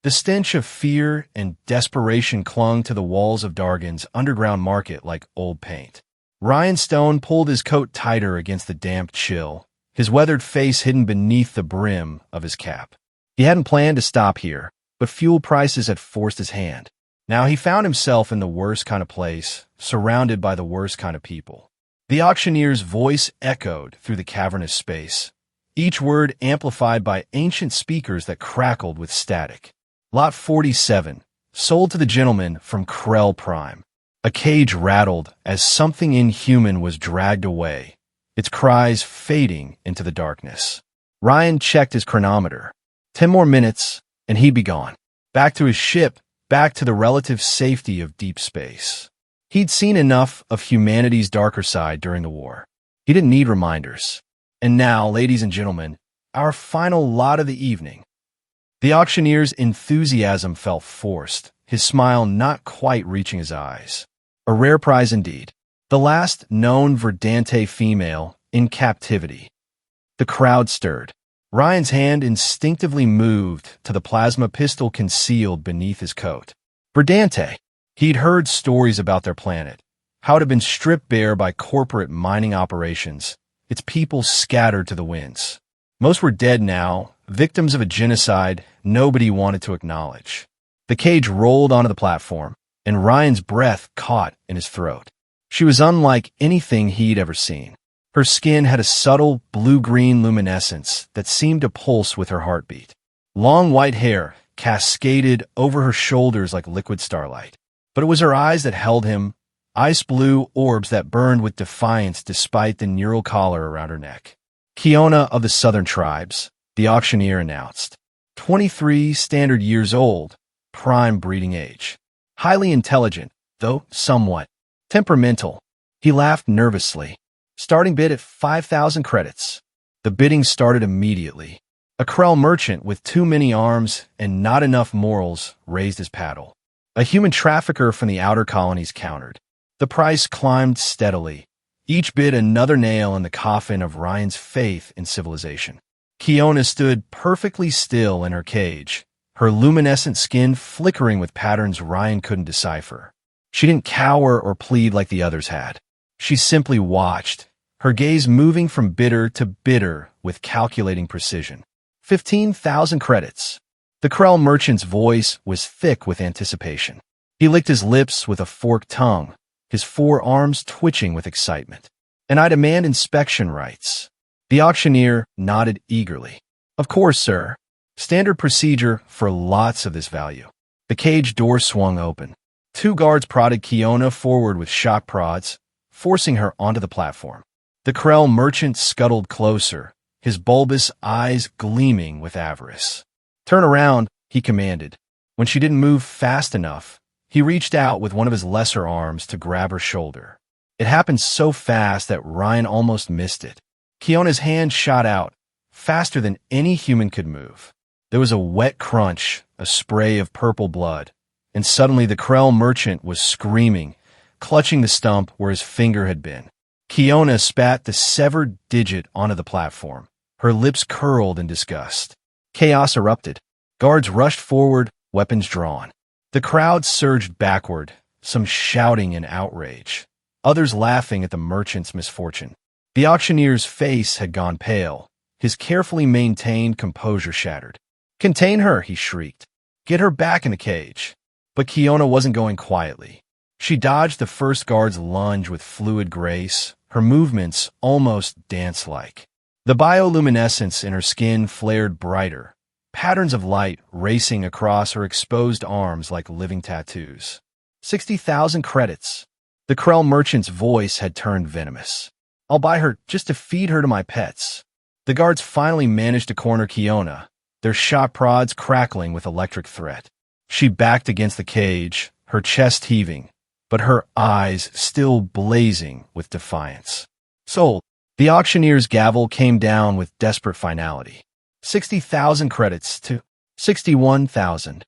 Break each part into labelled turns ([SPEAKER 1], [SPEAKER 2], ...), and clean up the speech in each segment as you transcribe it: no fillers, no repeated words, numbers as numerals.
[SPEAKER 1] The stench of fear and desperation clung to the walls of Dargan's underground market like old paint. Ryan Stone pulled his coat tighter against the damp chill, his weathered face hidden beneath the brim of his cap. He hadn't planned to stop here, but fuel prices had forced his hand. Now he found himself in the worst kind of place, surrounded by the worst kind of people. The auctioneer's voice echoed through the cavernous space, each word amplified by ancient speakers that crackled with static. Lot 47, sold to the gentleman from Krell Prime. A cage rattled as something inhuman was dragged away, its cries fading into the darkness. Ryan checked his chronometer. 10 more minutes, and he'd be gone. Back to his ship, back to the relative safety of deep space. He'd seen enough of humanity's darker side during the war. He didn't need reminders. And now, ladies and gentlemen, our final lot of the evening. The auctioneer's enthusiasm felt forced, his smile not quite reaching his eyes. A rare prize indeed. The last known Verdante female in captivity. The crowd stirred. Ryan's hand instinctively moved to the plasma pistol concealed beneath his coat. Verdante. He'd heard stories about their planet, how it had been stripped bare by corporate mining operations, its people scattered to the winds. Most were dead now, victims of a genocide nobody wanted to acknowledge. The cage rolled onto the platform, and Ryan's breath caught in his throat. She was unlike anything he'd ever seen. Her skin had a subtle blue-green luminescence that seemed to pulse with her heartbeat. Long white hair cascaded over her shoulders like liquid starlight. But it was her eyes that held him, ice blue orbs that burned with defiance despite the neural collar around her neck. Kiona of the Southern Tribes, the auctioneer announced. 23 standard years old, prime breeding age. Highly intelligent, though somewhat temperamental. He laughed nervously. Starting bid at 5,000 credits. The bidding started immediately. A Krell merchant with too many arms and not enough morals raised his paddle. A human trafficker from the outer colonies countered. The price climbed steadily. Each bid another nail in the coffin of Ryan's faith in civilization. Kiona stood perfectly still in her cage, her luminescent skin flickering with patterns Ryan couldn't decipher. She didn't cower or plead like the others had. She simply watched, her gaze moving from bidder to bidder with calculating precision. 15,000 credits. The Krell merchant's voice was thick with anticipation. He licked his lips with a forked tongue, his forearms twitching with excitement. And I demand inspection rights. The auctioneer nodded eagerly. Of course, sir. Standard procedure for lots of this value. The cage door swung open. 2 guards prodded Kiona forward with shock prods, forcing her onto the platform. The Krell merchant scuttled closer, his bulbous eyes gleaming with avarice. Turn around, he commanded. When she didn't move fast enough, he reached out with one of his lesser arms to grab her shoulder. It happened so fast that Ryan almost missed it. Kiona's hand shot out, faster than any human could move. There was a wet crunch, a spray of purple blood, and suddenly the Krell merchant was screaming, clutching the stump where his finger had been. Kiona spat the severed digit onto the platform, her lips curled in disgust. Chaos erupted. Guards rushed forward, weapons drawn. The crowd surged backward, some shouting in outrage, others laughing at the merchant's misfortune. The auctioneer's face had gone pale, his carefully maintained composure shattered. "Contain her," he shrieked. "Get her back in the cage." But Kiona wasn't going quietly. She dodged the first guard's lunge with fluid grace, her movements almost dance-like. The bioluminescence in her skin flared brighter, patterns of light racing across her exposed arms like living tattoos. 60,000 credits. The Krell merchant's voice had turned venomous. "I'll buy her just to feed her to my pets." The guards finally managed to corner Kiona, their shot prods crackling with electric threat. She backed against the cage, her chest heaving, but her eyes still blazing with defiance. Sold. The auctioneer's gavel came down with desperate finality. 60,000 credits to 61,000.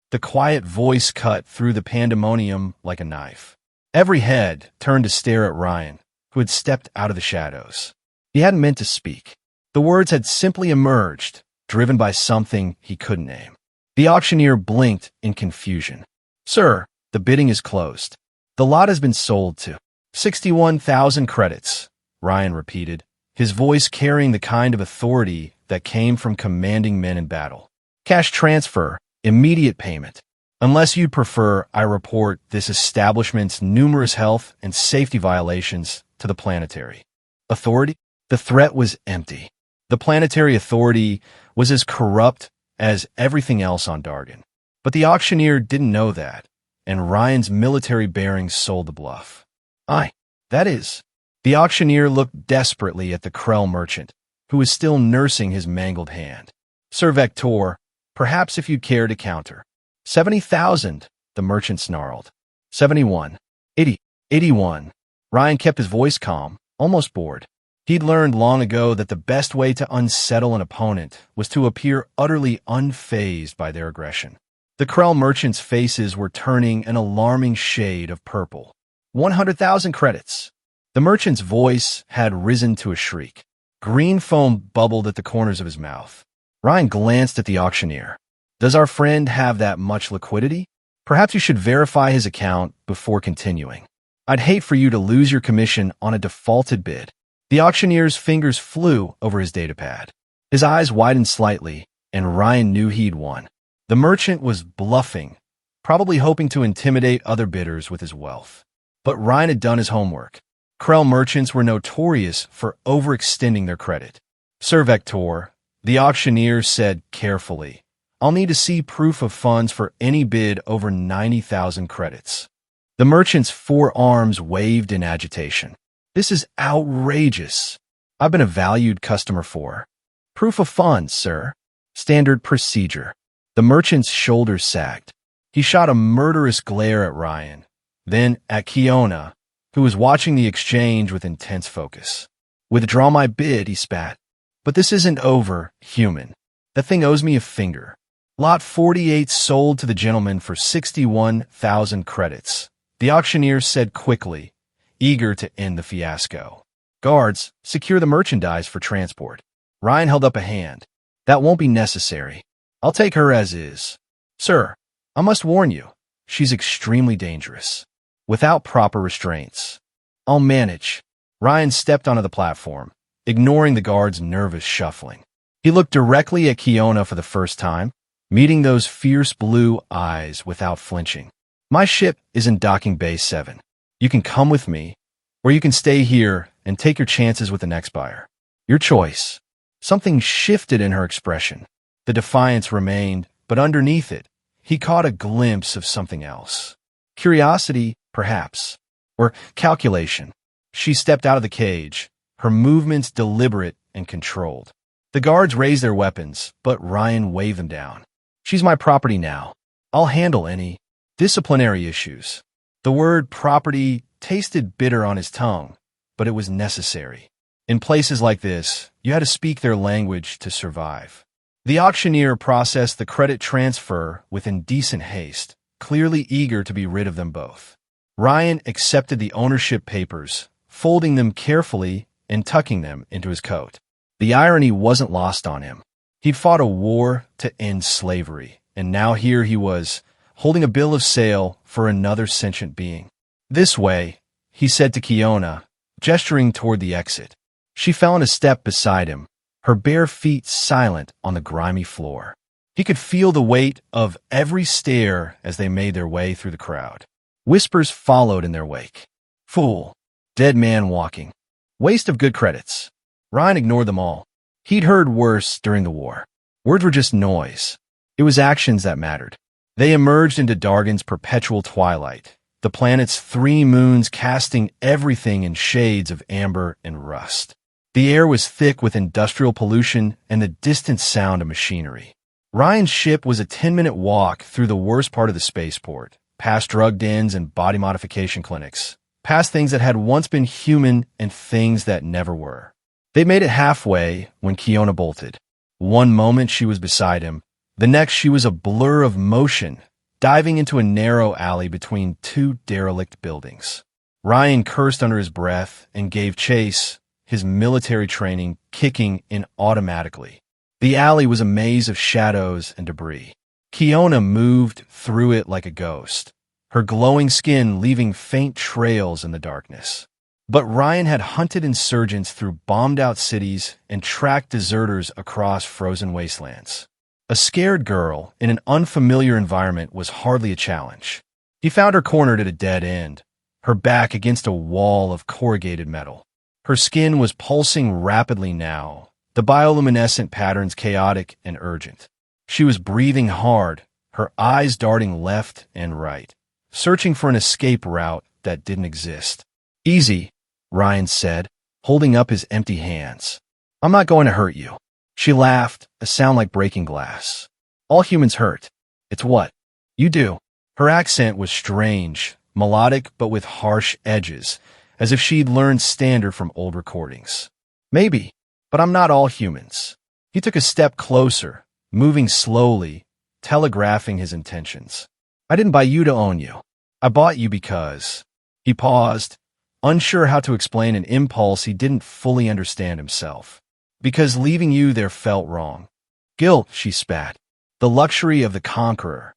[SPEAKER 1] The quiet voice cut through the pandemonium like a knife. Every head turned to stare at Ryan, who had stepped out of the shadows. He hadn't meant to speak. The words had simply emerged, driven by something he couldn't name. The auctioneer blinked in confusion. Sir, the bidding is closed. The lot has been sold to 61,000 credits, Ryan repeated, his voice carrying the kind of authority that came from commanding men in battle. Cash transfer, immediate payment. Unless you'd prefer, I report this establishment's numerous health and safety violations to the Planetary Authority. The threat was empty. The Planetary Authority was as corrupt as everything else on Dargan. But the auctioneer didn't know that, and Ryan's military bearings sold the bluff. That is. The auctioneer looked desperately at the Krell merchant, who was still nursing his mangled hand. Sir Vector, perhaps if you'd care to counter. 70,000, the merchant snarled. 71. 80. 81. Ryan kept his voice calm, almost bored. He'd learned long ago that the best way to unsettle an opponent was to appear utterly unfazed by their aggression. The Krell merchants' faces were turning an alarming shade of purple. 100,000 credits. The merchant's voice had risen to a shriek. Green foam bubbled at the corners of his mouth. Ryan glanced at the auctioneer. Does our friend have that much liquidity? Perhaps you should verify his account before continuing. I'd hate for you to lose your commission on a defaulted bid. The auctioneer's fingers flew over his datapad. His eyes widened slightly, and Ryan knew he'd won. The merchant was bluffing, probably hoping to intimidate other bidders with his wealth. But Ryan had done his homework. Krell merchants were notorious for overextending their credit. Sir Vector, the auctioneer said carefully, I'll need to see proof of funds for any bid over 90,000 credits. The merchant's forearms waved in agitation. This is outrageous. I've been a valued customer for. Proof of funds, sir. Standard procedure. The merchant's shoulders sagged. He shot a murderous glare at Ryan, then at Kiona, who was watching the exchange with intense focus. Withdraw my bid, he spat. But this isn't over, human. That thing owes me a finger. Lot 48 sold to the gentleman for 61,000 credits, the auctioneer said quickly, eager to end the fiasco. Guards, secure the merchandise for transport. Ryan held up a hand. That won't be necessary. I'll take her as is. Sir, I must warn you, she's extremely dangerous. Without proper restraints. I'll manage. Ryan stepped onto the platform, ignoring the guard's nervous shuffling. He looked directly at Kiona for the first time, meeting those fierce blue eyes without flinching. My ship is in docking bay 7. You can come with me, or you can stay here and take your chances with the next buyer. Your choice. Something shifted in her expression. The defiance remained, but underneath it, he caught a glimpse of something else. Curiosity, perhaps, or calculation. She stepped out of the cage, her movements deliberate and controlled. The guards raised their weapons, but Ryan waved them down. She's my property now. I'll handle any disciplinary issues. The word property tasted bitter on his tongue, but it was necessary. In places like this, you had to speak their language to survive. The auctioneer processed the credit transfer with indecent haste, clearly eager to be rid of them both. Ryan accepted the ownership papers, folding them carefully and tucking them into his coat. The irony wasn't lost on him. He'd fought a war to end slavery, and now here he was, holding a bill of sale for another sentient being. This way, he said to Kiona, gesturing toward the exit. She fell in a step beside him, her bare feet silent on the grimy floor. He could feel the weight of every stare as they made their way through the crowd. Whispers followed in their wake. Fool. Dead man walking. Waste of good credits. Ryan ignored them all. He'd heard worse during the war. Words were just noise. It was actions that mattered. They emerged into Dargan's perpetual twilight, the planet's 3 moons casting everything in shades of amber and rust. The air was thick with industrial pollution and the distant sound of machinery. Ryan's ship was a 10-minute walk through the worst part of the spaceport, past drug dens and body modification clinics, past things that had once been human and things that never were. They made it halfway when Kiona bolted. One moment she was beside him, the next she was a blur of motion, diving into a narrow alley between 2 derelict buildings. Ryan cursed under his breath and gave chase, his military training kicking in automatically. The alley was a maze of shadows and debris. Kiona moved through it like a ghost, her glowing skin leaving faint trails in the darkness. But Ryan had hunted insurgents through bombed-out cities and tracked deserters across frozen wastelands. A scared girl in an unfamiliar environment was hardly a challenge. He found her cornered at a dead end, her back against a wall of corrugated metal. Her skin was pulsing rapidly now, the bioluminescent patterns chaotic and urgent. She was breathing hard, her eyes darting left and right, searching for an escape route that didn't exist. "Easy," Ryan said, holding up his empty hands. "I'm not going to hurt you." She laughed, a sound like breaking glass. "All humans hurt. It's what you do." Her accent was strange, melodic but with harsh edges, as if she'd learned standard from old recordings. "Maybe, but I'm not all humans." He took a step closer, moving slowly, telegraphing his intentions. "I didn't buy you to own you. I bought you because—" He paused, unsure how to explain an impulse he didn't fully understand himself. "Because leaving you there felt wrong." "Guilt," she spat. "The luxury of the conqueror."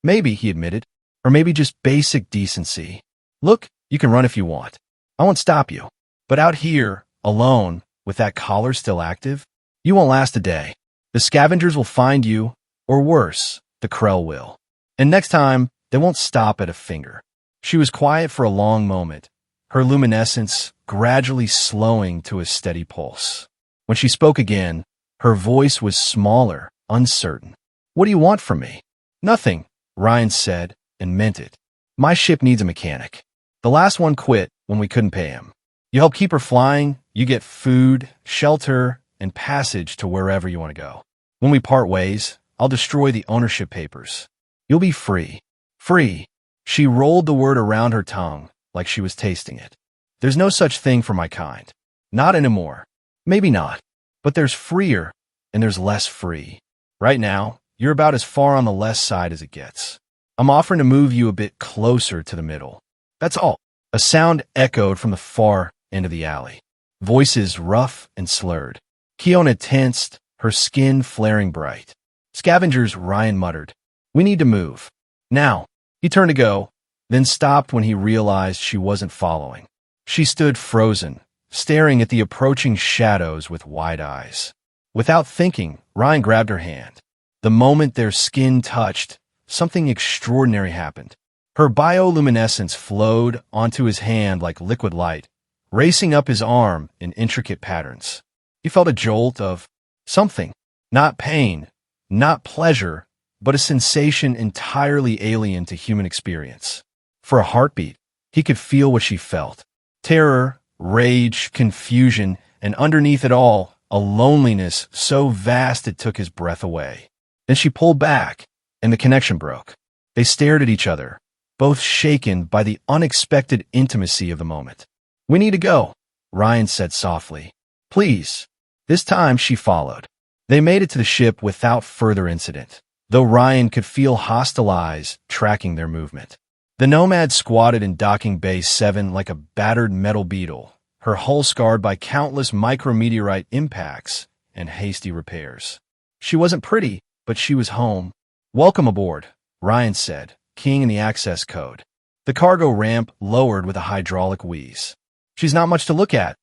[SPEAKER 1] "Maybe," he admitted, "or maybe just basic decency. Look, you can run if you want. I won't stop you. But out here, alone, with that collar still active, you won't last a day. The scavengers will find you, or worse, the Krell will. And next time, they won't stop at a finger." She was quiet for a long moment, her luminescence gradually slowing to a steady pulse. When she spoke again, her voice was smaller, uncertain. "What do you want from me?" "Nothing," Ryan said, and meant it. "My ship needs a mechanic. The last one quit when we couldn't pay him. You help keep her flying, you get food, shelter, and passage to wherever you want to go. When we part ways, I'll destroy the ownership papers. You'll be free." "Free." She rolled the word around her tongue like she was tasting it. "There's no such thing for my kind. Not anymore. Maybe not. But there's freer, and there's less free. Right now, you're about as far on the less side as it gets. I'm offering to move you a bit closer to the middle. That's all." A sound echoed from the far end of the alley. Voices rough and slurred. Kiona tensed, her skin flaring bright. "Scavengers," Ryan muttered. "We need to move. Now." He turned to go, then stopped when he realized she wasn't following. She stood frozen, staring at the approaching shadows with wide eyes. Without thinking, Ryan grabbed her hand. The moment their skin touched, something extraordinary happened. Her bioluminescence flowed onto his hand like liquid light, racing up his arm in intricate patterns. He felt a jolt of something, not pain, not pleasure, but a sensation entirely alien to human experience. For a heartbeat, he could feel what she felt. Terror, rage, confusion, and underneath it all, a loneliness so vast it took his breath away. Then she pulled back, and the connection broke. They stared at each other, both shaken by the unexpected intimacy of the moment. "We need to go," Ryan said softly. "Please." This time she followed. They made it to the ship without further incident, though Ryan could feel hostile eyes tracking their movement. The Nomad squatted in docking bay 7 like a battered metal beetle, her hull scarred by countless micrometeorite impacts and hasty repairs. She wasn't pretty, but she was home. "Welcome aboard," Ryan said, keying in the access code. The cargo ramp lowered with a hydraulic wheeze. "She's not much to look at,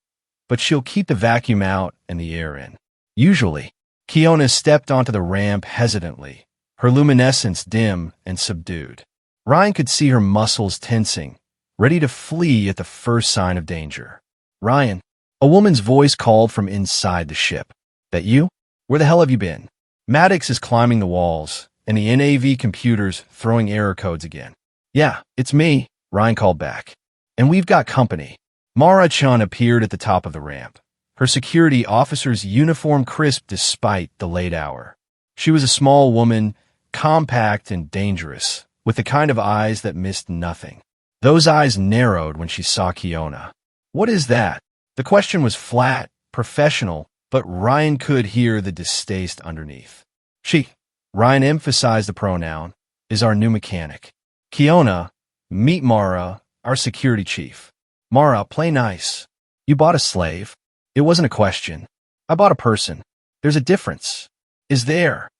[SPEAKER 1] but she'll keep the vacuum out and the air in." Usually. Kiona stepped onto the ramp hesitantly, her luminescence dim and subdued. Ryan could see her muscles tensing, ready to flee at the first sign of danger. "Ryan," a woman's voice called from inside the ship. "That you? Where the hell have you been?" Maddox is climbing the walls, and the NAV computer's throwing error codes again. "Yeah, it's me," Ryan called back. "And we've got company." Mara-chan appeared at the top of the ramp, her security officer's uniform crisp despite the late hour. She was a small woman, compact and dangerous, with the kind of eyes that missed nothing. Those eyes narrowed when she saw Kiona. "What is that?" The question was flat, professional, but Ryan could hear the distaste underneath. "She," Ryan emphasized the pronoun, "is our new mechanic. Kiona, meet Mara, our security chief." "Mara, play nice. You bought a slave." "It wasn't a question. I bought a person. There's a difference." "Is there?"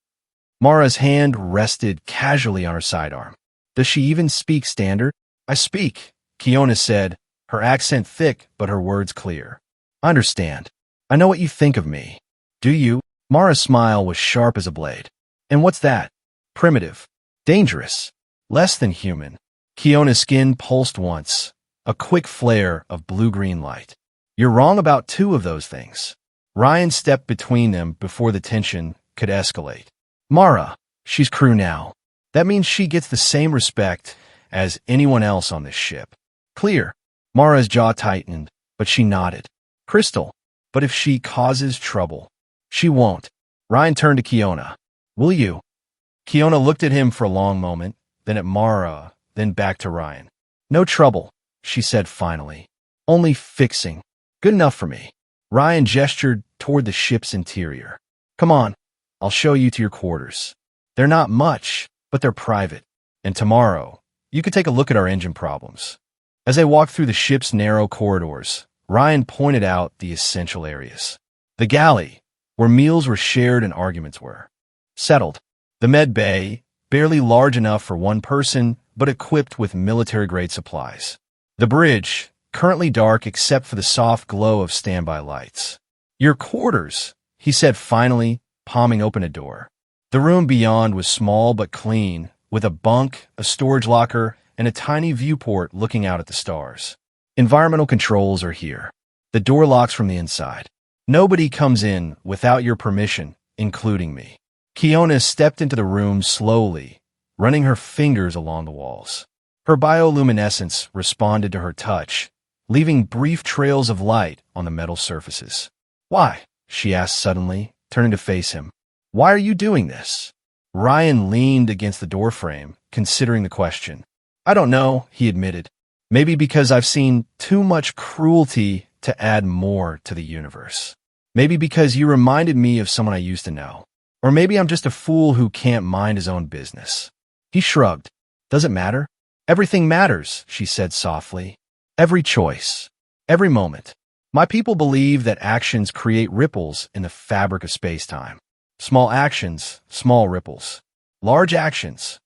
[SPEAKER 1] Mara's hand rested casually on her sidearm. Does she even speak standard? I speak, Kiona said, her accent thick but her words clear. I understand. I know what you think of me. Do you? Mara's smile was sharp as a blade. And what's that? Primitive. Dangerous. Less than human. Kiona's skin pulsed once, a quick flare of blue-green light. You're wrong about two of those things. Ryan stepped between them before the tension could escalate. Mara, she's crew now. That means she gets the same respect as anyone else on this ship. Clear. Mara's jaw tightened, but she nodded. Crystal, but if she causes trouble, she won't. Ryan turned to Kiona. Will you? Kiona looked at him for a long moment, then at Mara, then back to Ryan. No trouble, she said finally. Only fixing. Good enough for me. Ryan gestured toward the ship's interior. Come on, I'll show you to your quarters. They're not much, but they're private. And tomorrow, you could take a look at our engine problems. As they walked through the ship's narrow corridors, Ryan pointed out the essential areas. The galley, where meals were shared and arguments were. Settled. The med bay, barely large enough for one person, but equipped with military-grade supplies. The bridge, currently dark except for the soft glow of standby lights. Your quarters, he said finally, palming open a door. The room beyond was small but clean, with a bunk, a storage locker, and a tiny viewport looking out at the stars. Environmental controls are here. The door locks from the inside. Nobody comes in without your permission, including me. Kiona stepped into the room slowly, running her fingers along the walls. Her bioluminescence responded to her touch, leaving brief trails of light on the metal surfaces. Why? She asked suddenly, turning to face him. Why are you doing this? Ryan leaned against the doorframe, considering the question. I don't know, he admitted. Maybe because I've seen too much cruelty to add more to the universe. Maybe because you reminded me of someone I used to know. Or maybe I'm just a fool who can't mind his own business. He shrugged. Does it matter? Everything matters, she said softly. Every choice. Every moment. My people believe that actions create ripples in the fabric of space-time. Small actions, small ripples. Large actions,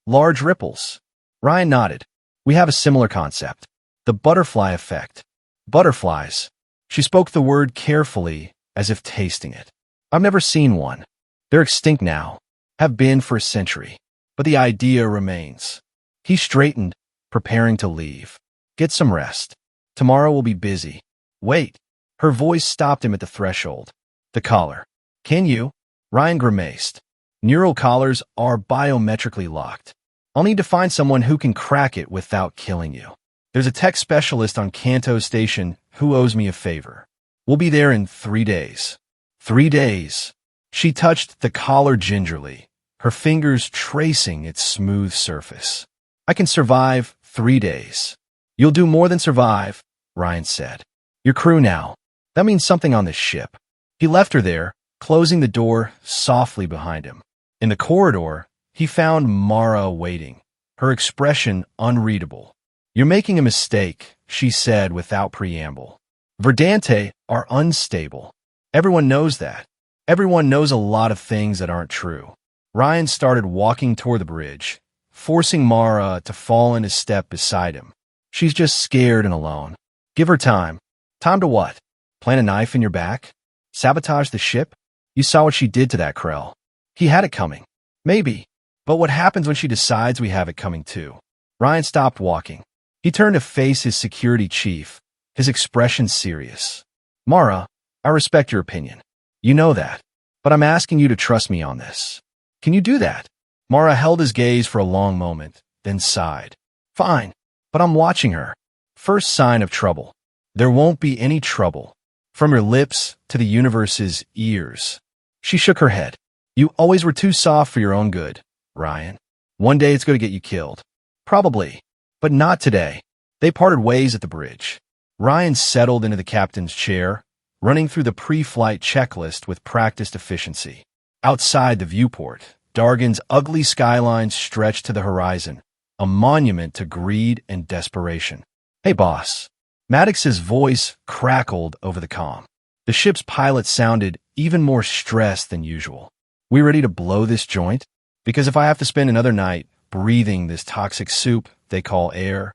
[SPEAKER 1] large ripples. Ryan nodded. We have a similar concept. The butterfly effect. Butterflies. She spoke the word carefully, as if tasting it. I've never seen one. They're extinct now. Have been for a century. But the idea remains. He straightened, preparing to leave. Get some rest. Tomorrow will be busy. Wait. Her voice stopped him at the threshold. The collar. Can you? Ryan grimaced. Neural collars are biometrically locked. I'll need to find someone who can crack it without killing you. There's a tech specialist on Kanto Station who owes me a favor. We'll be there in 3 days. 3 days. She touched the collar gingerly, her fingers tracing its smooth surface. I can survive 3 days. You'll do more than survive, Ryan said. Your crew now. That means something on this ship. He left her there, closing the door softly behind him. In the corridor, he found Mara waiting, her expression unreadable. You're making a mistake, she said without preamble. Verdante are unstable. Everyone knows that. Everyone knows a lot of things that aren't true. Ryan started walking toward the bridge, forcing Mara to fall in his step beside him. She's just scared and alone. Give her time. Time to what? Plant a knife in your back? Sabotage the ship? You saw what she did to that Krell. He had it coming. Maybe. But what happens when she decides we have it coming too? Ryan stopped walking. He turned to face his security chief, his expression serious. Mara, I respect your opinion. You know that. But I'm asking you to trust me on this. Can you do that? Mara held his gaze for a long moment, then sighed. Fine, but I'm watching her. First sign of trouble. There won't be any trouble. From your lips to the universe's ears. She shook her head. You always were too soft for your own good, Ryan. One day it's going to get you killed. Probably. But not today. They parted ways at the bridge. Ryan settled into the captain's chair, running through the pre-flight checklist with practiced efficiency. Outside the viewport, Dargan's ugly skyline stretched to the horizon, a monument to greed and desperation. Hey, boss. Maddox's voice crackled over the comm. The ship's pilot sounded even more stressed than usual. We ready to blow this joint? Because if I have to spend another night breathing this toxic soup they call air.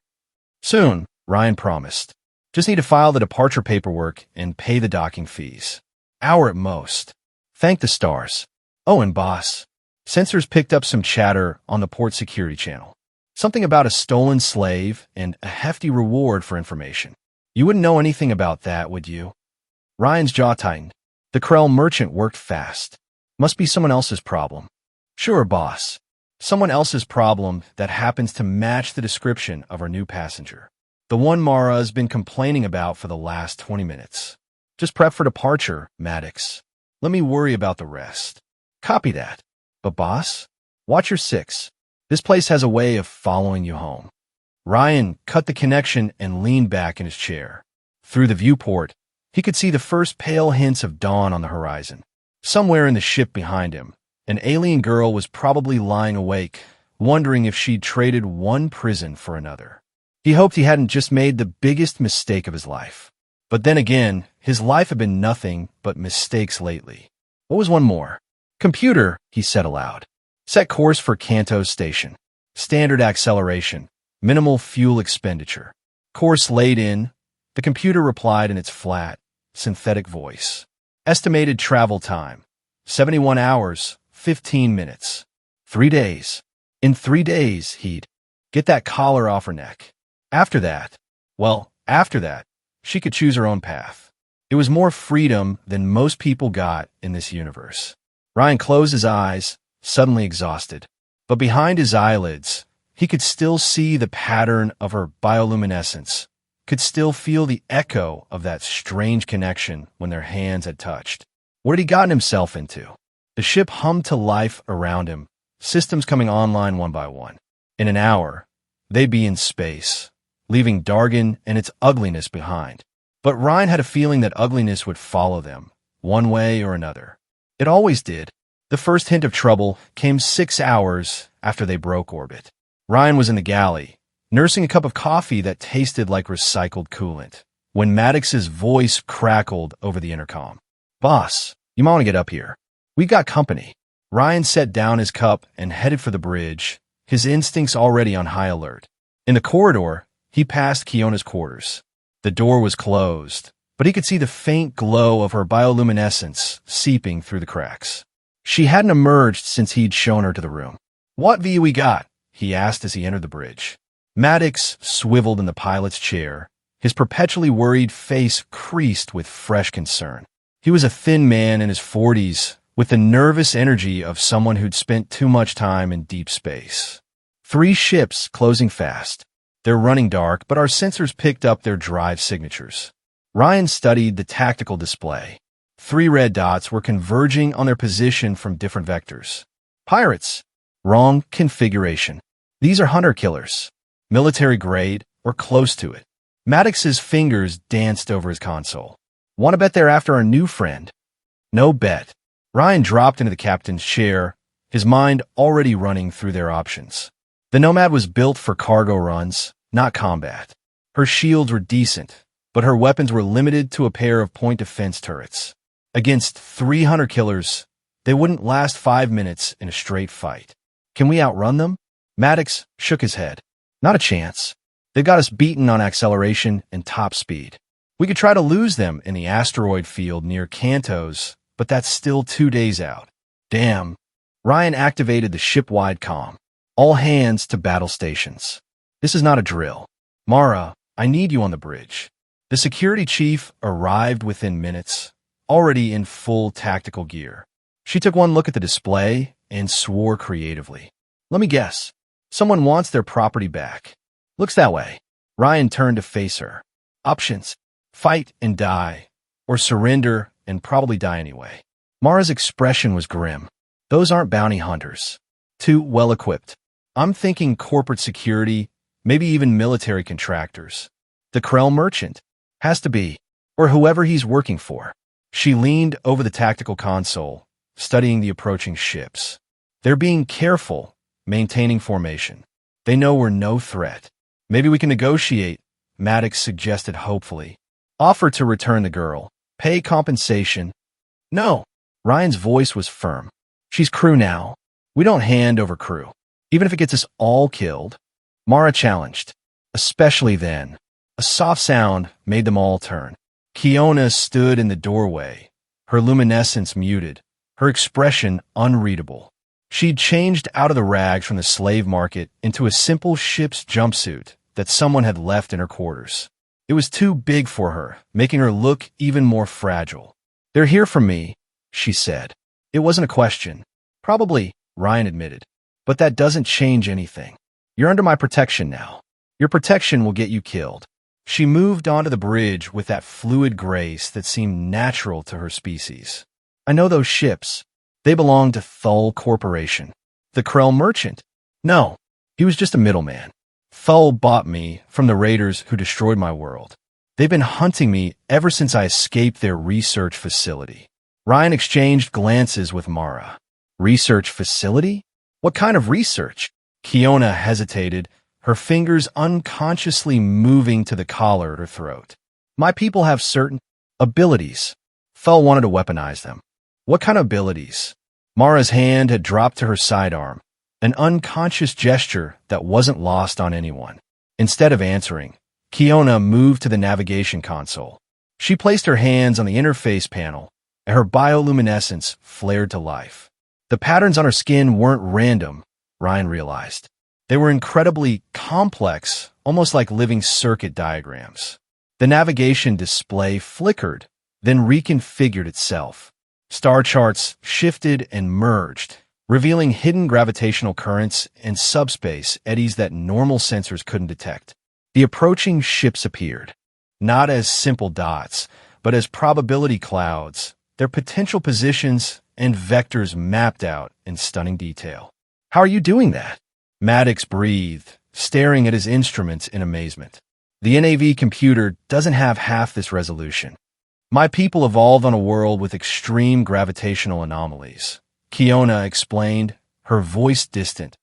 [SPEAKER 1] Soon, Ryan promised. Just need to file the departure paperwork and pay the docking fees. Hour at most. Thank the stars. Oh, and boss. Sensors picked up some chatter on the port security channel. Something about a stolen slave and a hefty reward for information. You wouldn't know anything about that, would you? Ryan's jaw tightened. The Krell merchant worked fast. Must be someone else's problem. Sure, boss. Someone else's problem that happens to match the description of our new passenger. The one Mara's been complaining about for the last 20 minutes. Just prep for departure, Maddox. Let me worry about the rest. Copy that. But boss, watch your six. This place has a way of following you home. Ryan cut the connection and leaned back in his chair. Through the viewport, he could see the first pale hints of dawn on the horizon. Somewhere in the ship behind him, an alien girl was probably lying awake, wondering if she'd traded one prison for another. He hoped he hadn't just made the biggest mistake of his life. But then again, his life had been nothing but mistakes lately. What was one more? Computer, he said aloud. Set course for Kanto Station. Standard acceleration. Minimal fuel expenditure. Course laid in. The computer replied in its flat, synthetic voice. Estimated travel time. 71 hours, 15 minutes. 3 days. In 3 days, he'd get that collar off her neck. After that, she could choose her own path. It was more freedom than most people got in this universe. Ryan closed his eyes, suddenly exhausted. But behind his eyelids, he could still see the pattern of her bioluminescence, could still feel the echo of that strange connection when their hands had touched. What had he gotten himself into? The ship hummed to life around him, systems coming online one by one. In an hour, they'd be in space, leaving Dargan and its ugliness behind. But Ryan had a feeling that ugliness would follow them, one way or another. It always did. The first hint of trouble came 6 hours after they broke orbit. Ryan was in the galley, nursing a cup of coffee that tasted like recycled coolant, when Maddox's voice crackled over the intercom. Boss, you might want to get up here. We got company. Ryan set down his cup and headed for the bridge, his instincts already on high alert. In the corridor, he passed Kiona's quarters. The door was closed, but he could see the faint glow of her bioluminescence seeping through the cracks. She hadn't emerged since he'd shown her to the room. What view we got? He asked as he entered the bridge. Maddox swiveled in the pilot's chair, his perpetually worried face creased with fresh concern. He was a thin man in his 40s, with the nervous energy of someone who'd spent too much time in deep space. 3 ships closing fast. They're running dark, but our sensors picked up their drive signatures. Ryan studied the tactical display. 3 red dots were converging on their position from different vectors. Pirates. Wrong configuration. These are hunter-killers. Military grade or close to it. Maddox's fingers danced over his console. Want to bet they're after our new friend? No bet. Ryan dropped into the captain's chair, his mind already running through their options. The Nomad was built for cargo runs, not combat. Her shields were decent, but her weapons were limited to a pair of point defense turrets. Against 3 hunter-killers, they wouldn't last 5 minutes in a straight fight. Can we outrun them? Maddox shook his head. Not a chance. They've got us beaten on acceleration and top speed. We could try to lose them in the asteroid field near Kantos, but that's still 2 days out. Damn. Ryan activated the ship-wide comm. All hands to battle stations. This is not a drill. Mara, I need you on the bridge. The security chief arrived within minutes, already in full tactical gear. She took one look at the display and swore creatively. Let me guess. Someone wants their property back. Looks that way. Ryan turned to face her. Options. Fight and die, or surrender and probably die anyway. Mara's expression was grim. Those aren't bounty hunters. Too well-equipped. I'm thinking corporate security, maybe even military contractors. The Krell merchant. Has to be. Or whoever he's working for. She leaned over the tactical console, studying the approaching ships. They're being careful, maintaining formation. They know we're no threat. Maybe we can negotiate, Maddox suggested hopefully. Offer to return the girl. Pay compensation. No. Ryan's voice was firm. She's crew now. We don't hand over crew. Even if it gets us all killed. Mara challenged. Especially then. A soft sound made them all turn. Kiona stood in the doorway, her luminescence muted, her expression unreadable. She'd changed out of the rags from the slave market into a simple ship's jumpsuit that someone had left in her quarters. It was too big for her, making her look even more fragile. "They're here for me," she said. It wasn't a question. "Probably," Ryan admitted. "But that doesn't change anything. You're under my protection now. Your protection will get you killed." She moved onto the bridge with that fluid grace that seemed natural to her species. "I know those ships. They belong to Thull Corporation." "The Krell merchant?" "No, he was just a middleman. Thull bought me from the raiders who destroyed my world. They've been hunting me ever since I escaped their research facility." Ryan exchanged glances with Mara. "Research facility? What kind of research?" Kiona hesitated, her fingers unconsciously moving to the collar at her throat. "My people have certain abilities. Thull wanted to weaponize them." "What kind of abilities?" Mara's hand had dropped to her sidearm, an unconscious gesture that wasn't lost on anyone. Instead of answering, Kiona moved to the navigation console. She placed her hands on the interface panel, and her bioluminescence flared to life. The patterns on her skin weren't random, Ryan realized. They were incredibly complex, almost like living circuit diagrams. The navigation display flickered, then reconfigured itself. Star charts shifted and merged, revealing hidden gravitational currents and subspace eddies that normal sensors couldn't detect. The approaching ships appeared, not as simple dots, but as probability clouds, their potential positions and vectors mapped out in stunning detail. "How are you doing that?" Maddox breathed, staring at his instruments in amazement. "The NAV computer doesn't have half this resolution. My people evolved on a world with extreme gravitational anomalies," Kiona explained, her voice distant,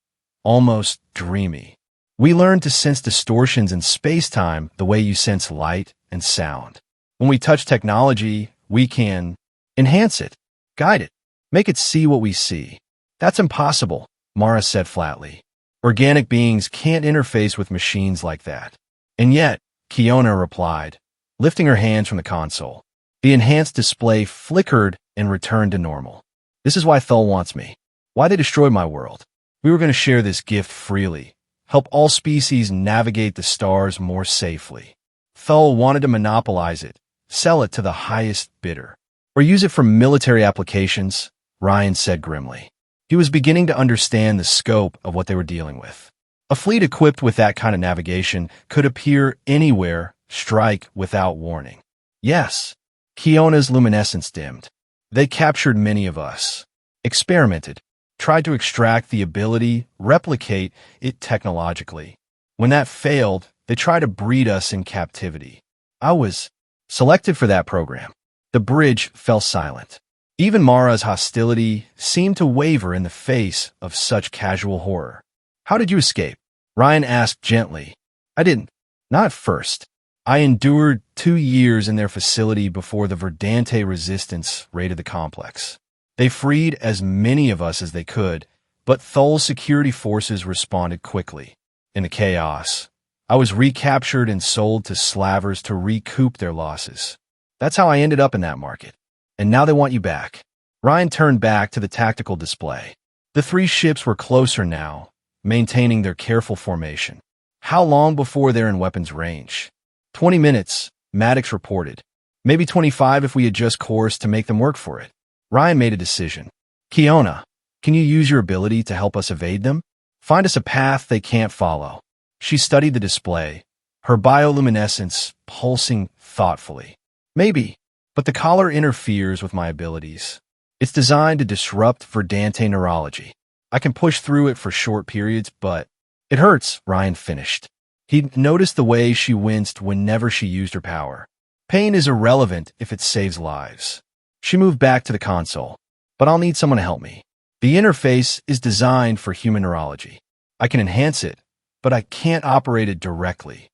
[SPEAKER 1] almost dreamy. "We learned to sense distortions in space-time the way you sense light and sound. When we touch technology, we can enhance it, guide it, make it see what we see." "That's impossible," Mara said flatly. "Organic beings can't interface with machines like that." "And yet," Kiona replied, lifting her hands from the console. The enhanced display flickered and returned to normal. "This is why Thull wants me. Why they destroyed my world. We were going to share this gift freely, help all species navigate the stars more safely. Thull wanted to monopolize it, sell it to the highest bidder. Or use it for military applications," Ryan said grimly. He was beginning to understand the scope of what they were dealing with. A fleet equipped with that kind of navigation could appear anywhere, strike without warning. "Yes." Kiona's luminescence dimmed. "They captured many of us, experimented, tried to extract the ability, replicate it technologically. When that failed, they tried to breed us in captivity. I was selected for that program." The bridge fell silent. Even Mara's hostility seemed to waver in the face of such casual horror. "How did you escape?" Ryan asked gently. "I didn't. Not at first. I endured 2 years in their facility before the Verdante resistance raided the complex. They freed as many of us as they could, but Thull's security forces responded quickly. In the chaos, I was recaptured and sold to slavers to recoup their losses. That's how I ended up in that market. And now they want you back." Ryan turned back to the tactical display. The 3 ships were closer now, maintaining their careful formation. "How long before they're in weapons range?" 20 minutes, Maddox reported. "Maybe 25 if we adjust course to make them work for it." Ryan made a decision. "Kiona, can you use your ability to help us evade them? Find us a path they can't follow." She studied the display, her bioluminescence pulsing thoughtfully. "Maybe. But the collar interferes with my abilities. It's designed to disrupt Verdante neurology. I can push through it for short periods, but it hurts," Ryan finished. He'd noticed the way she winced whenever she used her power. "Pain is irrelevant if it saves lives." She moved back to the console. "But I'll need someone to help me. The interface is designed for human neurology. I can enhance it, but I can't operate it directly."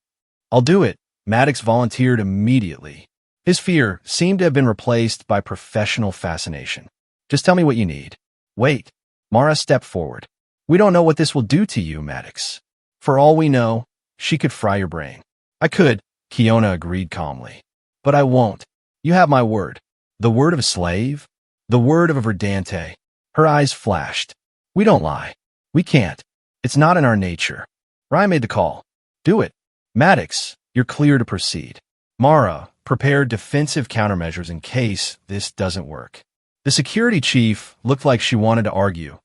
[SPEAKER 1] "I'll do it," Maddox volunteered immediately. His fear seemed to have been replaced by professional fascination. "Just tell me what you need." Wait. Mara stepped forward. We don't know what this will do to you, Maddox. For all we know, she could fry your brain. I could, Kiona agreed calmly. But I won't. You have my word. The word of a slave? The word of a Verdante. Her eyes flashed. We don't lie. We can't. It's not in our nature. Ryan made the call. Do it. Maddox, you're clear to proceed. Mara prepared defensive countermeasures in case this doesn't work. The security chief looked like she wanted to argue,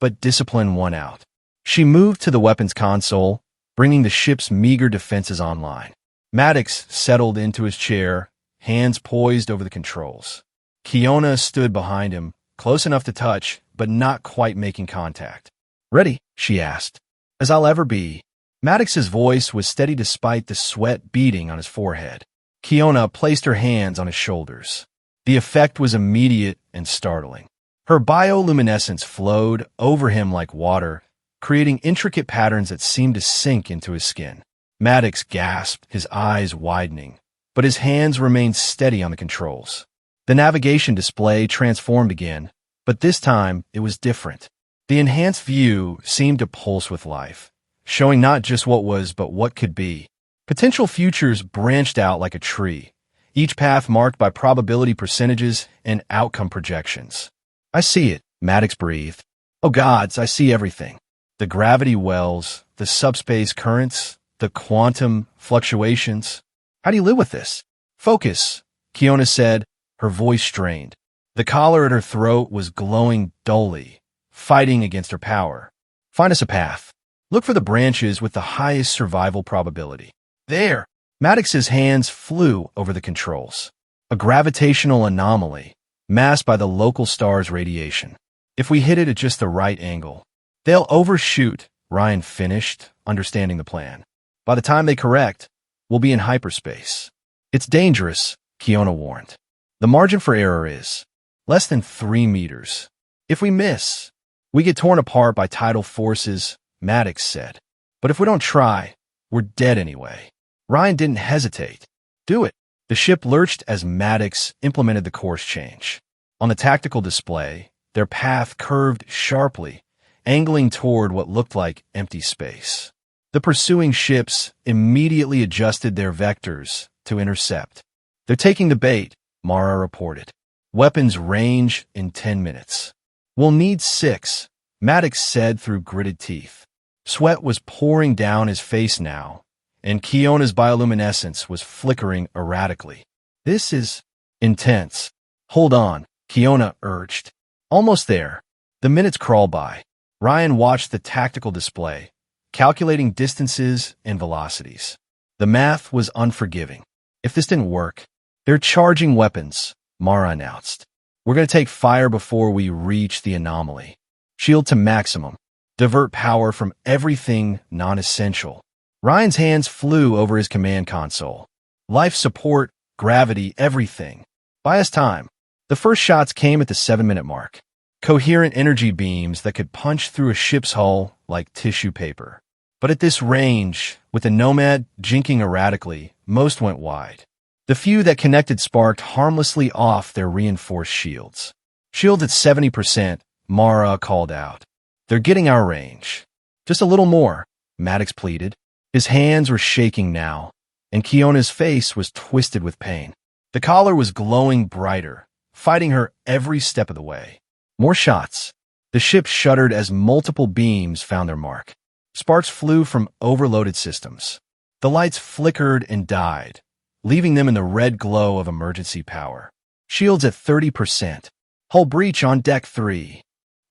[SPEAKER 1] but discipline won out. She moved to the weapons console, bringing the ship's meager defenses online. Maddox settled into his chair, hands poised over the controls. Kiona stood behind him, close enough to touch, but not quite making contact. Ready? She asked. As I'll ever be. Maddox's voice was steady despite the sweat beading on his forehead. Kiona placed her hands on his shoulders. The effect was immediate and startling. Her bioluminescence flowed over him like water, creating intricate patterns that seemed to sink into his skin. Maddox gasped, his eyes widening, but his hands remained steady on the controls. The navigation display transformed again, but this time it was different. The enhanced view seemed to pulse with life, showing not just what was, but what could be. Potential futures branched out like a tree, each path marked by probability percentages and outcome projections. I see it, Maddox breathed. Oh gods, I see everything. The gravity wells, the subspace currents, the quantum fluctuations. How do you live with this? Focus, Kiona said, her voice strained. The collar at her throat was glowing dully, fighting against her power. Find us a path. Look for the branches with the highest survival probability. There! Maddox's hands flew over the controls. A gravitational anomaly, masked by the local star's radiation. If we hit it at just the right angle, they'll overshoot, Ryan finished, understanding the plan. By the time they correct, we'll be in hyperspace. It's dangerous, Kiona warned. The margin for error is less than 3 meters. If we miss, we get torn apart by tidal forces, Maddox said. But if we don't try, we're dead anyway. Ryan didn't hesitate. Do it. The ship lurched as Maddox implemented the course change. On the tactical display, their path curved sharply, angling toward what looked like empty space. The pursuing ships immediately adjusted their vectors to intercept. They're taking the bait, Mara reported. Weapons range in 10 minutes. We'll need 6, Maddox said through gritted teeth. Sweat was pouring down his face now, and Kiona's bioluminescence was flickering erratically. This is intense. Hold on, Kiona urged. Almost there. The minutes crawled by. Ryan watched the tactical display, calculating distances and velocities. The math was unforgiving. If this didn't work, they're charging weapons, Mara announced. We're going to take fire before we reach the anomaly. Shield to maximum. Divert power from everything non-essential. Ryan's hands flew over his command console. Life support, gravity, everything. Buy us time. The first shots came at the 7-minute mark. Coherent energy beams that could punch through a ship's hull like tissue paper. But at this range, with the Nomad jinking erratically, most went wide. The few that connected sparked harmlessly off their reinforced shields. Shield at 70%, Mara called out. They're getting our range. Just a little more, Maddox pleaded. His hands were shaking now, and Kiona's face was twisted with pain. The collar was glowing brighter, fighting her every step of the way. More shots. The ship shuddered as multiple beams found their mark. Sparks flew from overloaded systems. The lights flickered and died, leaving them in the red glow of emergency power. Shields at 30%. Hull breach on deck 3.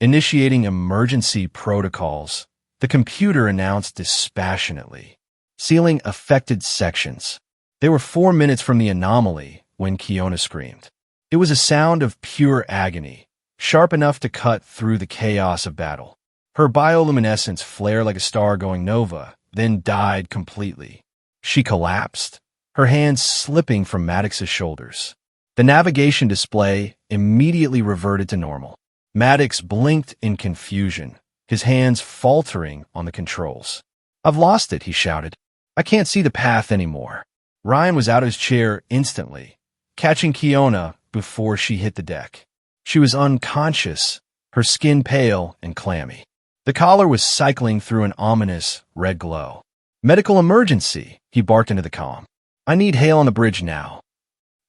[SPEAKER 1] Initiating emergency protocols, the computer announced dispassionately. Sealing affected sections. They were 4 minutes from the anomaly when Kiona screamed. It was a sound of pure agony, sharp enough to cut through the chaos of battle. Her bioluminescence flared like a star going nova, then died completely. She collapsed, her hands slipping from Maddox's shoulders. The navigation display immediately reverted to normal. Maddox blinked in confusion, his hands faltering on the controls. I've lost it, he shouted. I can't see the path anymore. Ryan was out of his chair instantly, catching Kiona before she hit the deck. She was unconscious, her skin pale and clammy. The collar was cycling through an ominous red glow. "Medical emergency," he barked into the comm. "I need Hale on the bridge now.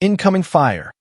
[SPEAKER 1] Incoming fire."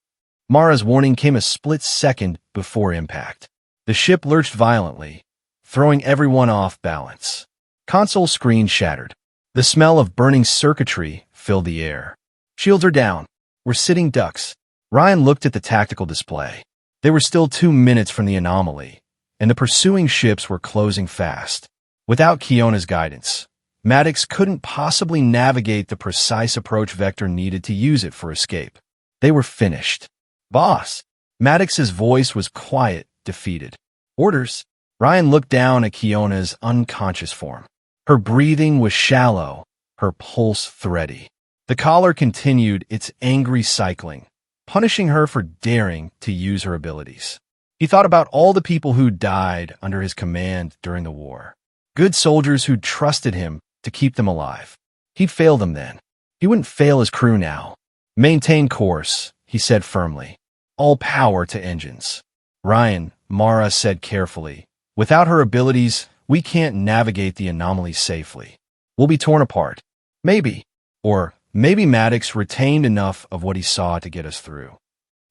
[SPEAKER 1] Mara's warning came a split second before impact. The ship lurched violently, throwing everyone off balance. Console screen shattered. The smell of burning circuitry filled the air. "Shields are down. We're sitting ducks." Ryan looked at the tactical display. They were still 2 minutes from the anomaly, and the pursuing ships were closing fast. Without Kiona's guidance, Maddox couldn't possibly navigate the precise approach vector needed to use it for escape. They were finished. "Boss." Maddox's voice was quiet, defeated. "Orders." Ryan looked down at Kiona's unconscious form. Her breathing was shallow, her pulse thready. The collar continued its angry cycling, punishing her for daring to use her abilities. He thought about all the people who died under his command during the war. Good soldiers who'd trusted him to keep them alive. He'd fail them then. He wouldn't fail his crew now. "Maintain course," he said firmly. "All power to engines." "Ryan," Mara said carefully, "without her abilities, we can't navigate the anomaly safely. We'll be torn apart. Maybe. Or maybe Maddox retained enough of what he saw to get us through."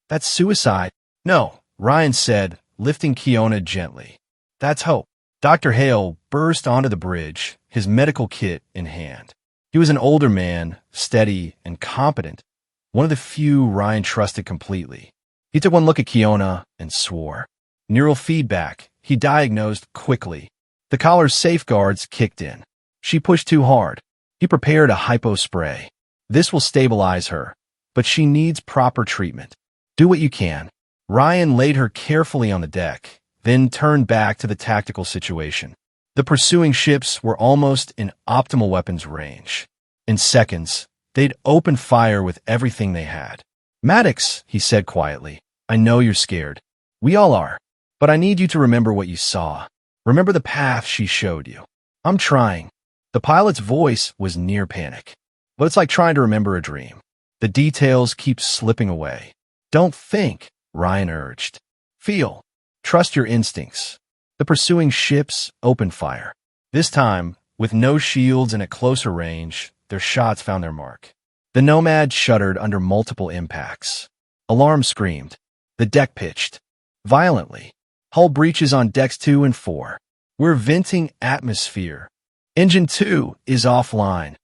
[SPEAKER 1] "That's suicide." "No," Ryan said, lifting Kiona gently. "That's hope." Dr. Hale burst onto the bridge, his medical kit in hand. He was an older man, steady and competent, one of the few Ryan trusted completely. He took one look at Kiona and swore. Neural feedback, he diagnosed quickly. The collar's safeguards kicked in. She pushed too hard. He prepared a hypo spray. "This will stabilize her, but she needs proper treatment. Do what you can." Ryan laid her carefully on the deck, then turned back to the tactical situation. The pursuing ships were almost in optimal weapons range. In seconds, they'd open fire with everything they had. "Maddox," he said quietly, "I know you're scared. We all are. But I need you to remember what you saw. Remember the path she showed you." "I'm trying." The pilot's voice was near panic. "But it's like trying to remember a dream. The details keep slipping away." "Don't think," Ryan urged. "Feel. Trust your instincts." The pursuing ships opened fire. This time, with no shields and at closer range, their shots found their mark. The Nomad shuddered under multiple impacts. Alarm screamed. The deck pitched. Violently. Hull breaches on decks 2 and 4. "We're venting atmosphere. Engine 2 is offline.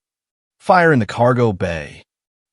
[SPEAKER 1] Fire in the cargo bay."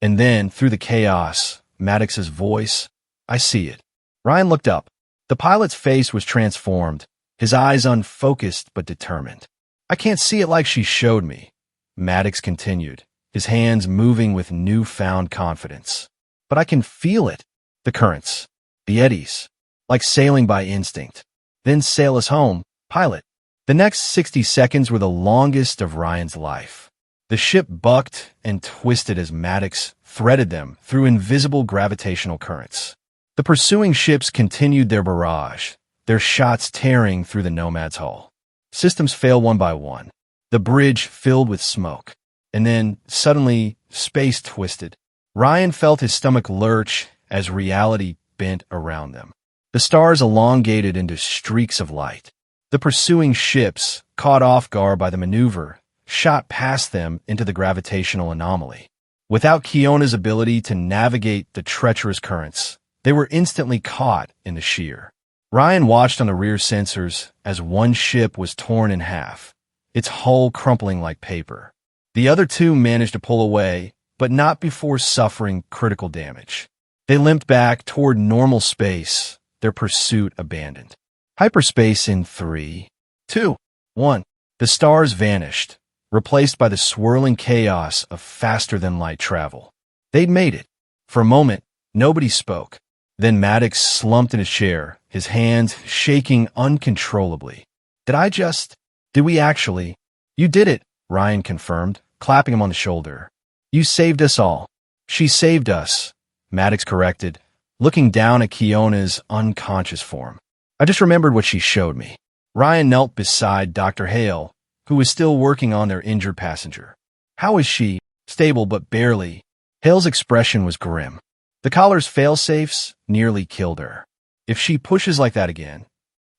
[SPEAKER 1] And then, through the chaos, Maddox's voice, "I see it." Ryan looked up. The pilot's face was transformed, his eyes unfocused but determined. "I can't see it like she showed me," Maddox continued, his hands moving with newfound confidence. "But I can feel it. The currents. The eddies. Like sailing by instinct. Then sail us home, pilot." The next 60 seconds were the longest of Ryan's life. The ship bucked and twisted as Maddox threaded them through invisible gravitational currents. The pursuing ships continued their barrage, their shots tearing through the Nomad's hull. Systems failed one by one. The bridge filled with smoke. And then, suddenly, space twisted. Ryan felt his stomach lurch as reality bent around them. The stars elongated into streaks of light. The pursuing ships, caught off guard by the maneuver, shot past them into the gravitational anomaly. Without Kiona's ability to navigate the treacherous currents, they were instantly caught in the shear. Ryan watched on the rear sensors as one ship was torn in half, its hull crumpling like paper. The other two managed to pull away, but not before suffering critical damage. They limped back toward normal space, their pursuit abandoned. Hyperspace in 3, 2, 1. The stars vanished, replaced by the swirling chaos of faster-than-light travel. They'd made it. For a moment, nobody spoke. Then Maddox slumped in his chair, his hands shaking uncontrollably. Did we actually? You did it, Ryan confirmed, clapping him on the shoulder. You saved us all. She saved us, Maddox corrected, looking down at Kiona's unconscious form. I just remembered what she showed me. Ryan knelt beside Dr. Hale, who was still working on their injured passenger. How is she? Stable, but barely. Hale's expression was grim. The collar's fail-safes nearly killed her. If she pushes like that again,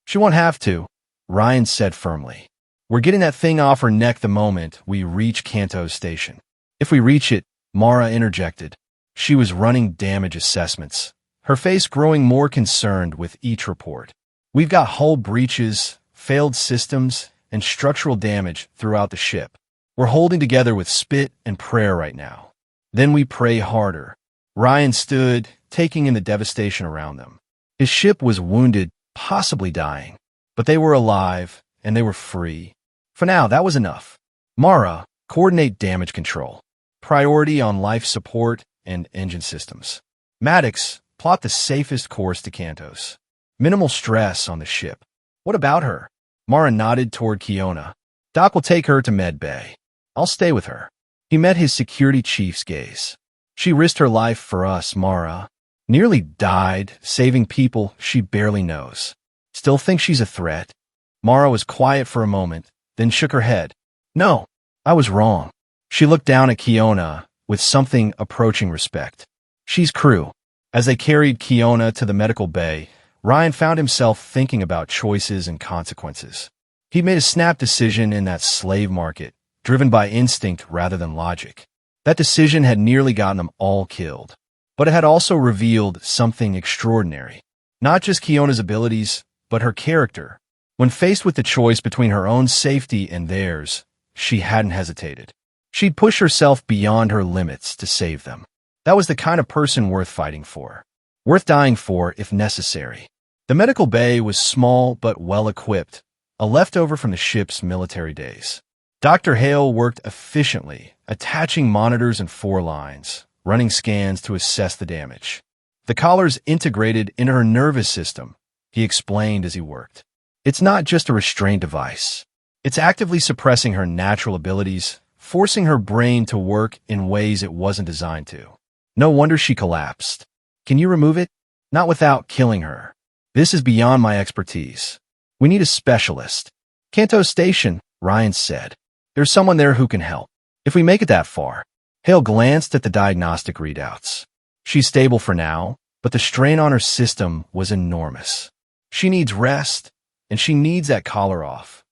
[SPEAKER 1] She won't have to, Ryan said firmly. We're getting that thing off her neck the moment we reach Kanto's station. If we reach it, Mara interjected. She was running damage assessments, her face growing more concerned with each report. We've got hull breaches, failed systems, and structural damage throughout the ship. We're holding together with spit and prayer right now. Then we pray harder. Ryan stood, taking in the devastation around them. His ship was wounded, possibly dying, but they were alive, and they were free. For now, that was enough. Mara, coordinate damage control. Priority on life support and engine systems. Maddox, plot the safest course to Kantos. Minimal stress on the ship. What about her? Mara nodded toward Kiona. Doc will take her to Med Bay. I'll stay with her. He met his security chief's gaze. She risked her life for us, Mara. Nearly died, saving people she barely knows. Still thinks she's a threat? Mara was quiet for a moment, then shook her head. No, I was wrong. She looked down at Kiona with something approaching respect. She's crew. As they carried Kiona to the medical bay, Ryan found himself thinking about choices and consequences. He made a snap decision in that slave market, driven by instinct rather than logic. That decision had nearly gotten them all killed. But it had also revealed something extraordinary. Not just Kiona's abilities, but her character. When faced with the choice between her own safety and theirs, she hadn't hesitated. She'd push herself beyond her limits to save them. That was the kind of person worth fighting for. Worth dying for if necessary. The medical bay was small but well-equipped, a leftover from the ship's military days. Dr. Hale worked efficiently, attaching monitors and 4 lines, running scans to assess the damage. The collar's integrated into her nervous system, he explained as he worked. It's not just a restraint device. It's actively suppressing her natural abilities, forcing her brain to work in ways it wasn't designed to. No wonder she collapsed. Can you remove it? Not without killing her. This is beyond my expertise. We need a specialist. Kanto Station, Ryan said. There's someone there who can help. If we make it that far. Hale glanced at the diagnostic readouts. She's stable for now, but the strain on her system was enormous. She needs rest, and she needs that collar off.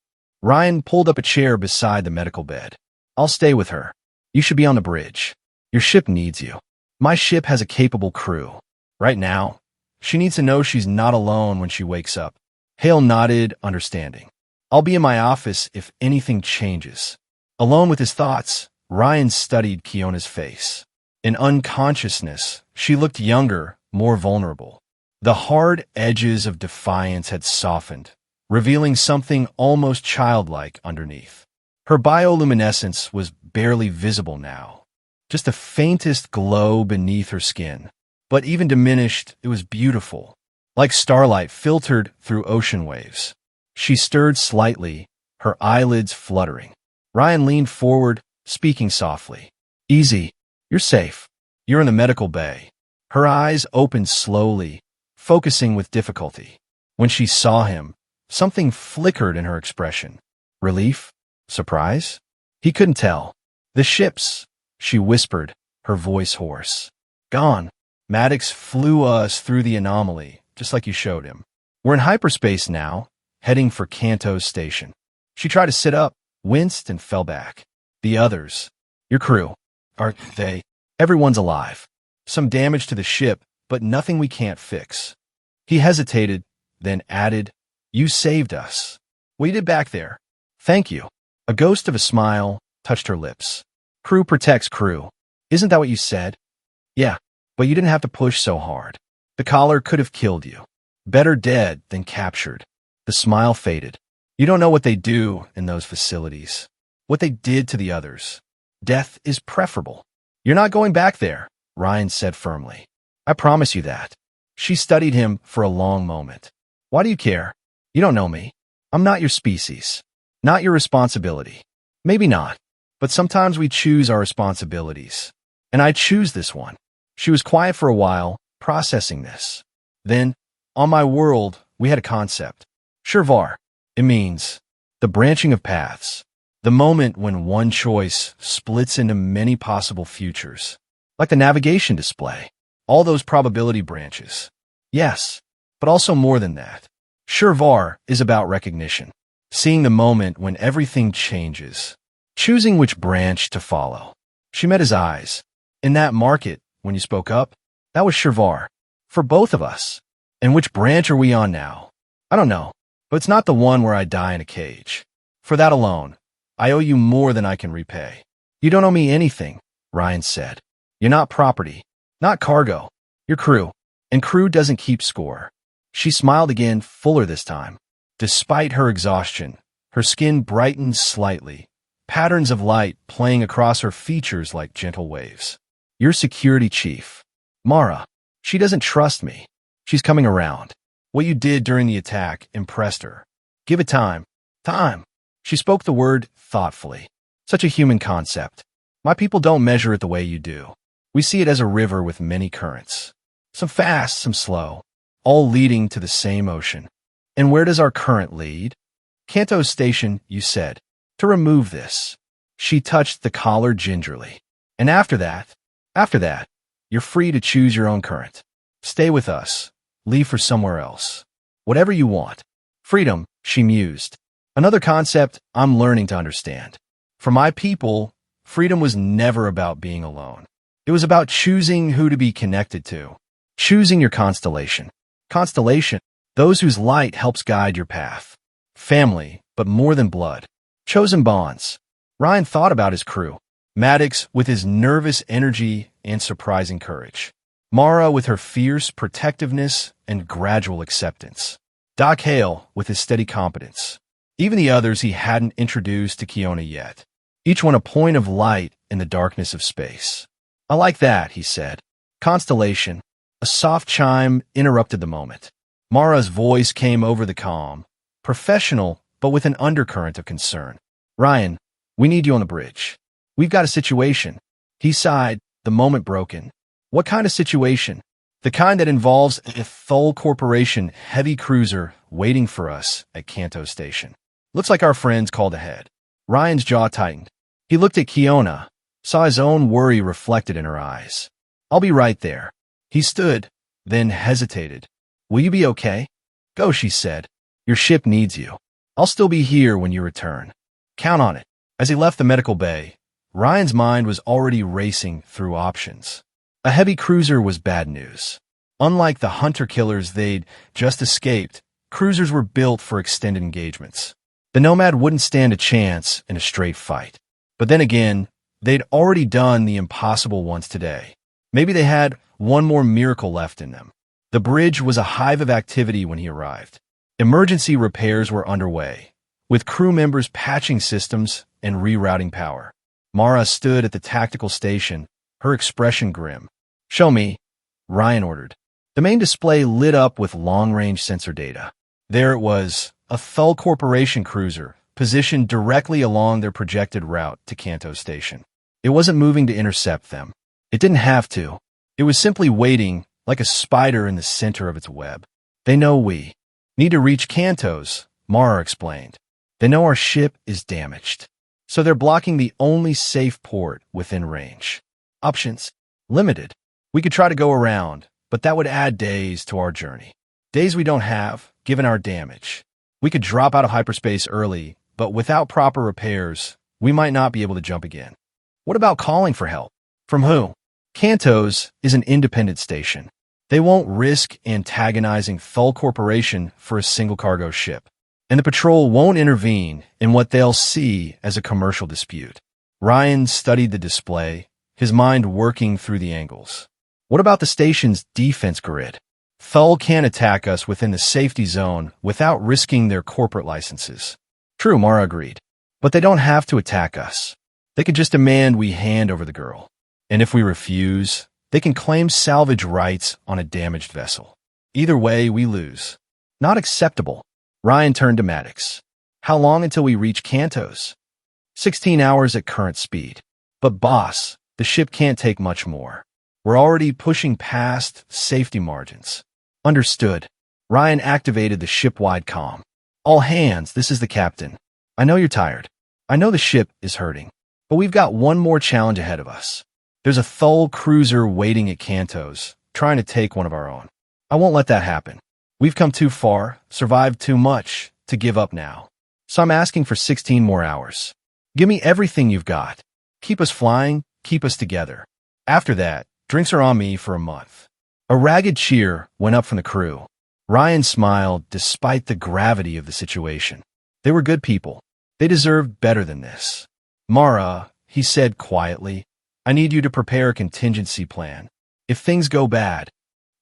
[SPEAKER 1] Ryan pulled up a chair beside the medical bed. I'll stay with her. You should be on the bridge. Your ship needs you. My ship has a capable crew. Right now, she needs to know she's not alone when she wakes up. Hale nodded, understanding. I'll be in my office if anything changes. Alone with his thoughts, Ryan studied Kiona's face. In unconsciousness, she looked younger, more vulnerable. The hard edges of defiance had softened, revealing something almost childlike underneath. Her bioluminescence was barely visible now, just the faintest glow beneath her skin. But even diminished, it was beautiful, like starlight filtered through ocean waves. She stirred slightly, her eyelids fluttering. Ryan leaned forward, speaking softly. Easy. You're safe. You're in the medical bay. Her eyes opened slowly, focusing with difficulty. When she saw him, something flickered in her expression. Relief? Surprise? He couldn't tell. The ships, she whispered, her voice hoarse. Gone. Maddox flew us through the anomaly, just like you showed him. We're in hyperspace now, heading for Kanto's station. She tried to sit up, winced, and fell back. The others. Your crew. Are they? Everyone's alive. Some damage to the ship, but nothing we can't fix. He hesitated, then added, You saved us. What you did back there. Thank you. A ghost of a smile touched her lips. Crew protects crew. Isn't that what you said? Yeah, but you didn't have to push so hard. The collar could have killed you. Better dead than captured. The smile faded. You don't know what they do in those facilities. What they did to the others. Death is preferable. You're not going back there, Ryan said firmly. I promise you that. She studied him for a long moment. Why do you care? You don't know me. I'm not your species. Not your responsibility. Maybe not. But sometimes we choose our responsibilities. And I choose this one. She was quiet for a while, processing this. Then, on my world, we had a concept. Shirvar. It means the branching of paths. The moment when one choice splits into many possible futures. Like the navigation display. All those probability branches. Yes, but also more than that. Shervar is about recognition, seeing the moment when everything changes, choosing which branch to follow. She met his eyes. In that market, when you spoke up, that was Shervar. For both of us. And which branch are we on now? I don't know, but it's not the one where I die in a cage. For that alone, I owe you more than I can repay. You don't owe me anything, Ryan said. You're not property, not cargo. You're crew, and crew doesn't keep score. She smiled again, fuller this time. Despite her exhaustion, her skin brightened slightly, patterns of light playing across her features like gentle waves. Your security chief. Mara. She doesn't trust me. She's coming around. What you did during the attack impressed her. Give it time. Time. She spoke the word thoughtfully. Such a human concept. My people don't measure it the way you do. We see it as a river with many currents. Some fast, some slow, all leading to the same ocean. And where does our current lead? Kanto Station, you said. To remove this. She touched the collar gingerly. And after that, you're free to choose your own current. Stay with us. Leave for somewhere else. Whatever you want. Freedom, she mused. Another concept I'm learning to understand. For my people, freedom was never about being alone. It was about choosing who to be connected to. Choosing your constellation. Constellation, those whose light helps guide your path. Family, but more than blood. Chosen bonds. Ryan thought about his crew. Maddox with his nervous energy and surprising courage. Mara with her fierce protectiveness and gradual acceptance. Doc Hale with his steady competence. Even the others he hadn't introduced to Kiona yet. Each one a point of light in the darkness of space. I like that, he said. Constellation. A soft chime interrupted the moment. Mara's voice came over the calm. Professional, but with an undercurrent of concern. Ryan, we need you on the bridge. We've got a situation. He sighed, the moment broken. What kind of situation? The kind that involves a Thule Corporation heavy cruiser waiting for us at Kanto Station. Looks like our friends called ahead. Ryan's jaw tightened. He looked at Kiona, saw his own worry reflected in her eyes. I'll be right there. He stood, then hesitated. Will you be okay? Go, she said. Your ship needs you. I'll still be here when you return. Count on it. As he left the medical bay, Ryan's mind was already racing through options. A heavy cruiser was bad news. Unlike the hunter-killers they'd just escaped, cruisers were built for extended engagements. The Nomad wouldn't stand a chance in a straight fight. But then again, they'd already done the impossible once today. Maybe they had one more miracle left in them. The bridge was a hive of activity when he arrived. Emergency repairs were underway, with crew members patching systems and rerouting power. Mara stood at the tactical station, her expression grim. Show me, Ryan ordered. The main display lit up with long-range sensor data. There it was, a Thule Corporation cruiser, positioned directly along their projected route to Kanto Station. It wasn't moving to intercept them. It didn't have to. It was simply waiting, like a spider in the center of its web. They know we need to reach Kanto's, Mara explained. They know our ship is damaged. So they're blocking the only safe port within range. Options. Limited. We could try to go around, but that would add days to our journey. Days we don't have, given our damage. We could drop out of hyperspace early, but without proper repairs, we might not be able to jump again. What about calling for help? From who? Kanto's is an independent station. They won't risk antagonizing Thule Corporation for a single cargo ship. And the patrol won't intervene in what they'll see as a commercial dispute. Ryan studied the display, his mind working through the angles. What about the station's defense grid? Thule can't attack us within the safety zone without risking their corporate licenses. True, Mara agreed. But they don't have to attack us. They can just demand we hand over the girl. And if we refuse, they can claim salvage rights on a damaged vessel. Either way, we lose. Not acceptable. Ryan turned to Maddox. How long until we reach Kanto's? 16 hours at current speed. But boss, the ship can't take much more. We're already pushing past safety margins. Understood. Ryan activated the ship-wide comm. All hands, this is the captain. I know you're tired. I know the ship is hurting. But we've got one more challenge ahead of us. There's a Thule cruiser waiting at Kanto's, trying to take one of our own. I won't let that happen. We've come too far, survived too much, to give up now. So I'm asking for 16 more hours. Give me everything you've got. Keep us flying, keep us together. After that, drinks are on me for a month." A ragged cheer went up from the crew. Ryan smiled despite the gravity of the situation. They were good people. They deserved better than this. "Mara," he said quietly, "I need you to prepare a contingency plan. If things go bad."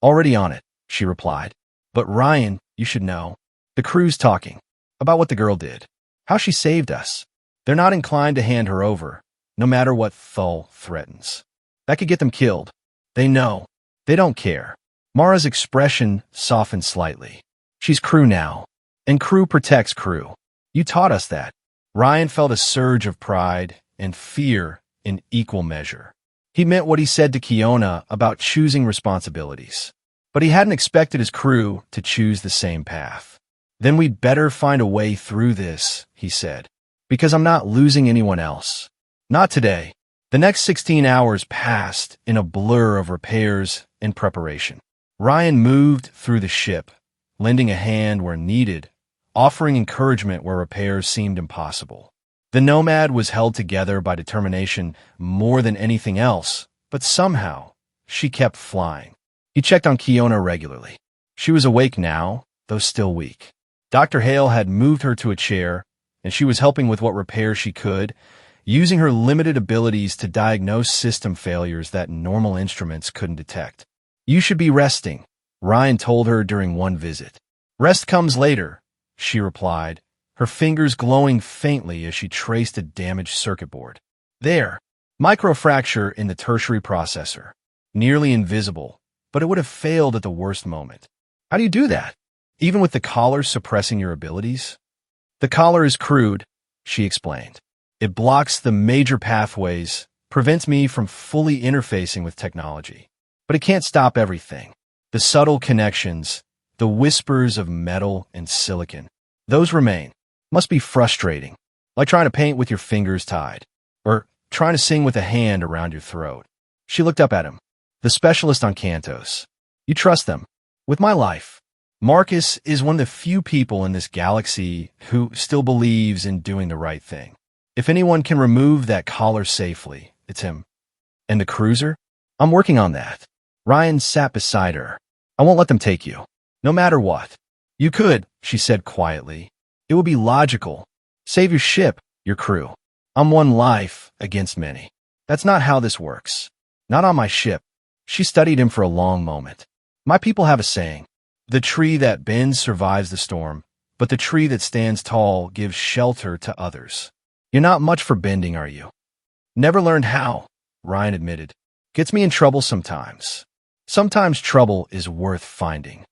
[SPEAKER 1] "Already on it," she replied. "But Ryan, you should know. The crew's talking about what the girl did, how she saved us. They're not inclined to hand her over, no matter what Thul threatens. That could get them killed. They know. They don't care." Mara's expression softened slightly. "She's crew now, and crew protects crew. You taught us that." Ryan felt a surge of pride and fear in equal measure. He meant what he said to Kiona about choosing responsibilities, but he hadn't expected his crew to choose the same path. "Then we'd better find a way through this," he said, "because I'm not losing anyone else. Not today." The next 16 hours passed in a blur of repairs and preparation. Ryan moved through the ship, lending a hand where needed, offering encouragement where repairs seemed impossible. The Nomad was held together by determination more than anything else, but somehow she kept flying. He checked on Kiona regularly. She was awake now, though still weak. Dr. Hale had moved her to a chair, and she was helping with what repairs she could, using her limited abilities to diagnose system failures that normal instruments couldn't detect. "You should be resting," Ryan told her during one visit. "Rest comes later," she replied, her fingers glowing faintly as she traced a damaged circuit board. "There, microfracture in the tertiary processor. Nearly invisible, but it would have failed at the worst moment." "How do you do that? Even with the collar suppressing your abilities?" "The collar is crude," she explained. "It blocks the major pathways, prevents me from fully interfacing with technology. But it can't stop everything. The subtle connections, the whispers of metal and silicon, those remain. Must be frustrating, like trying to paint with your fingers tied, or trying to sing with a hand around your throat." She looked up at him. "The specialist on Cantos. You trust them. With my life. Marcus is one of the few people in this galaxy who still believes in doing the right thing. If anyone can remove that collar safely, it's him. And the cruiser? I'm working on that." Ryan sat beside her. "I won't let them take you, no matter what." "You could," she said quietly. "It would be logical. Save your ship, your crew. I'm one life against many. That's not how this works. Not on my ship." She studied him for a long moment. "My people have a saying. The tree that bends survives the storm, but the tree that stands tall gives shelter to others. You're not much for bending, are you?" "Never learned how," Ryan admitted. "Gets me in trouble sometimes. Sometimes trouble is worth finding."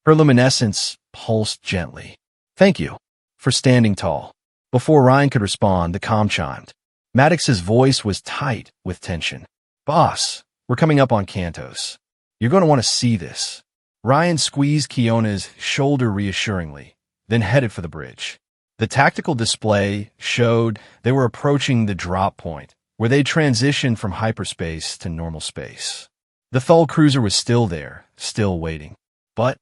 [SPEAKER 1] Her luminescence pulsed gently. "Thank you for standing tall." Before Ryan could respond, the comm chimed. Maddox's voice was tight with tension. "Boss, we're coming up on Cantos. You're going to want to see this." Ryan squeezed Kiona's shoulder reassuringly, then headed for the bridge. The tactical display showed they were approaching the drop point, where they transitioned from hyperspace to normal space. The Thul cruiser was still there, still waiting. But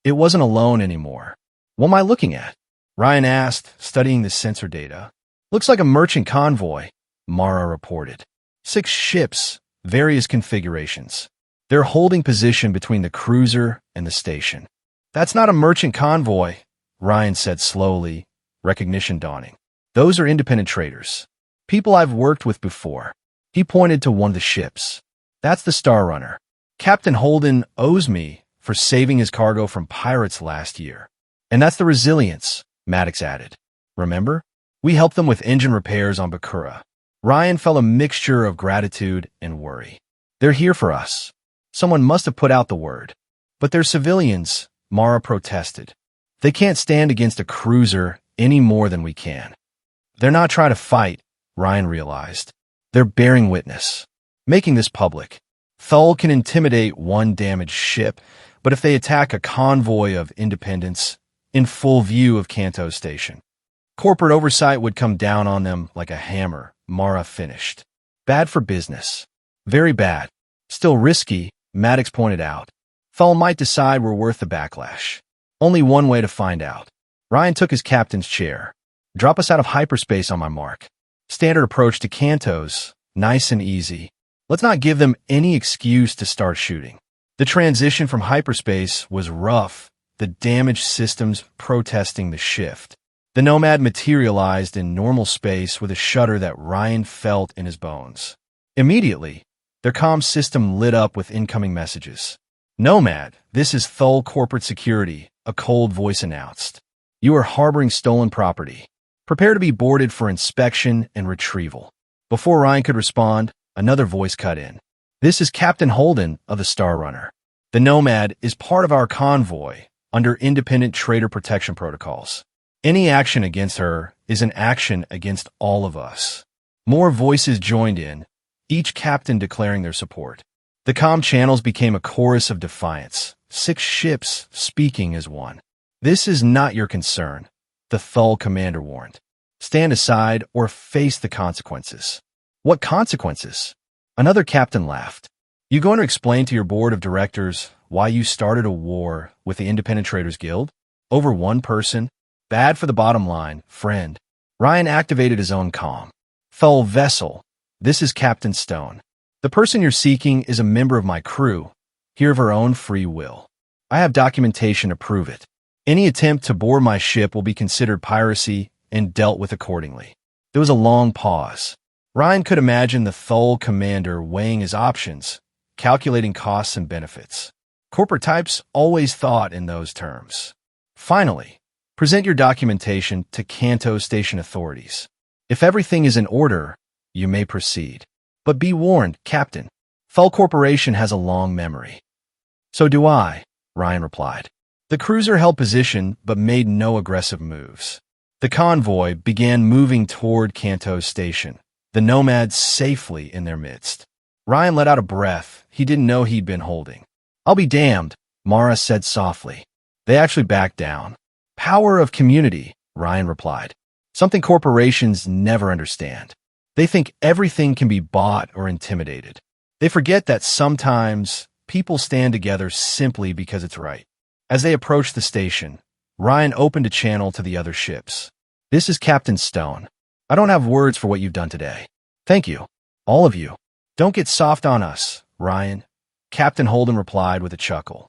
[SPEAKER 1] it wasn't alone anymore. "What am I looking at?" Ryan asked, studying the sensor data. "Looks like a merchant convoy," Mara reported. 6 ships, various configurations. They're holding position between the cruiser and the station. "That's not a merchant convoy," Ryan said slowly, recognition dawning. "Those are independent traders. People I've worked with before." He pointed to one of the ships. "That's the Star Runner. Captain Holden owes me for saving his cargo from pirates last year. And that's the Resilience," Maddox added. "Remember? We helped them with engine repairs on Bakura." Ryan felt a mixture of gratitude and worry. "They're here for us. Someone must have put out the word." "But they're civilians," Mara protested. "They can't stand against a cruiser any more than we can." "They're not trying to fight," Ryan realized. "They're bearing witness. Making this public. Thul can intimidate one damaged ship, but if they attack a convoy of independents in full view of Kanto Station, corporate oversight would come down on them like a hammer," Mara finished. "Bad for business. Very bad. Still risky," Maddox pointed out. "Thul might decide we're worth the backlash." Only one way to find out. Ryan took his captain's chair. Drop us out of hyperspace on my mark. Standard approach to Cantos, nice and easy. Let's not give them any excuse to start shooting. The transition from hyperspace was rough, the damaged systems protesting the shift. The Nomad materialized in normal space with a shudder that Ryan felt in his bones. Immediately, their comm system lit up with incoming messages. Nomad, this is Thul Corporate Security, a cold voice announced. You are harboring stolen property. Prepare to be boarded for inspection and retrieval. Before Ryan could respond, another voice cut in. This is Captain Holden of the Star Runner. The Nomad is part of our convoy under independent trader protection protocols. Any action against her is an action against all of us. More voices joined in, each captain declaring their support. The comm channels became a chorus of defiance, 6 ships speaking as one. This is not your concern, the Thul commander warned. Stand aside or face the consequences. What consequences? Another captain laughed. You going to explain to your board of directors why you started a war with the Independent Traders Guild? Over one person? Bad for the bottom line, friend. Ryan activated his own comm. Thul vessel, this is Captain Stone. The person you're seeking is a member of my crew, here of her own free will. I have documentation to prove it. Any attempt to board my ship will be considered piracy and dealt with accordingly. There was a long pause. Ryan could imagine the Thul commander weighing his options, calculating costs and benefits. Corporate types always thought in those terms. Finally, present your documentation to Kanto Station authorities. If everything is in order, you may proceed. But be warned, Captain. Thul Corporation has a long memory. So do I, Ryan replied. The cruiser held position but made no aggressive moves. The convoy began moving toward Kanto Station, the Nomads safely in their midst. Ryan let out a breath he didn't know he'd been holding. I'll be damned, Mara said softly. They actually backed down. Power of community, Ryan replied. Something corporations never understand. They think everything can be bought or intimidated. They forget that sometimes people stand together simply because it's right. As they approached the station, Ryan opened a channel to the other ships. This is Captain Stone. I don't have words for what you've done today. Thank you. All of you. Don't get soft on us, Ryan. Captain Holden replied with a chuckle.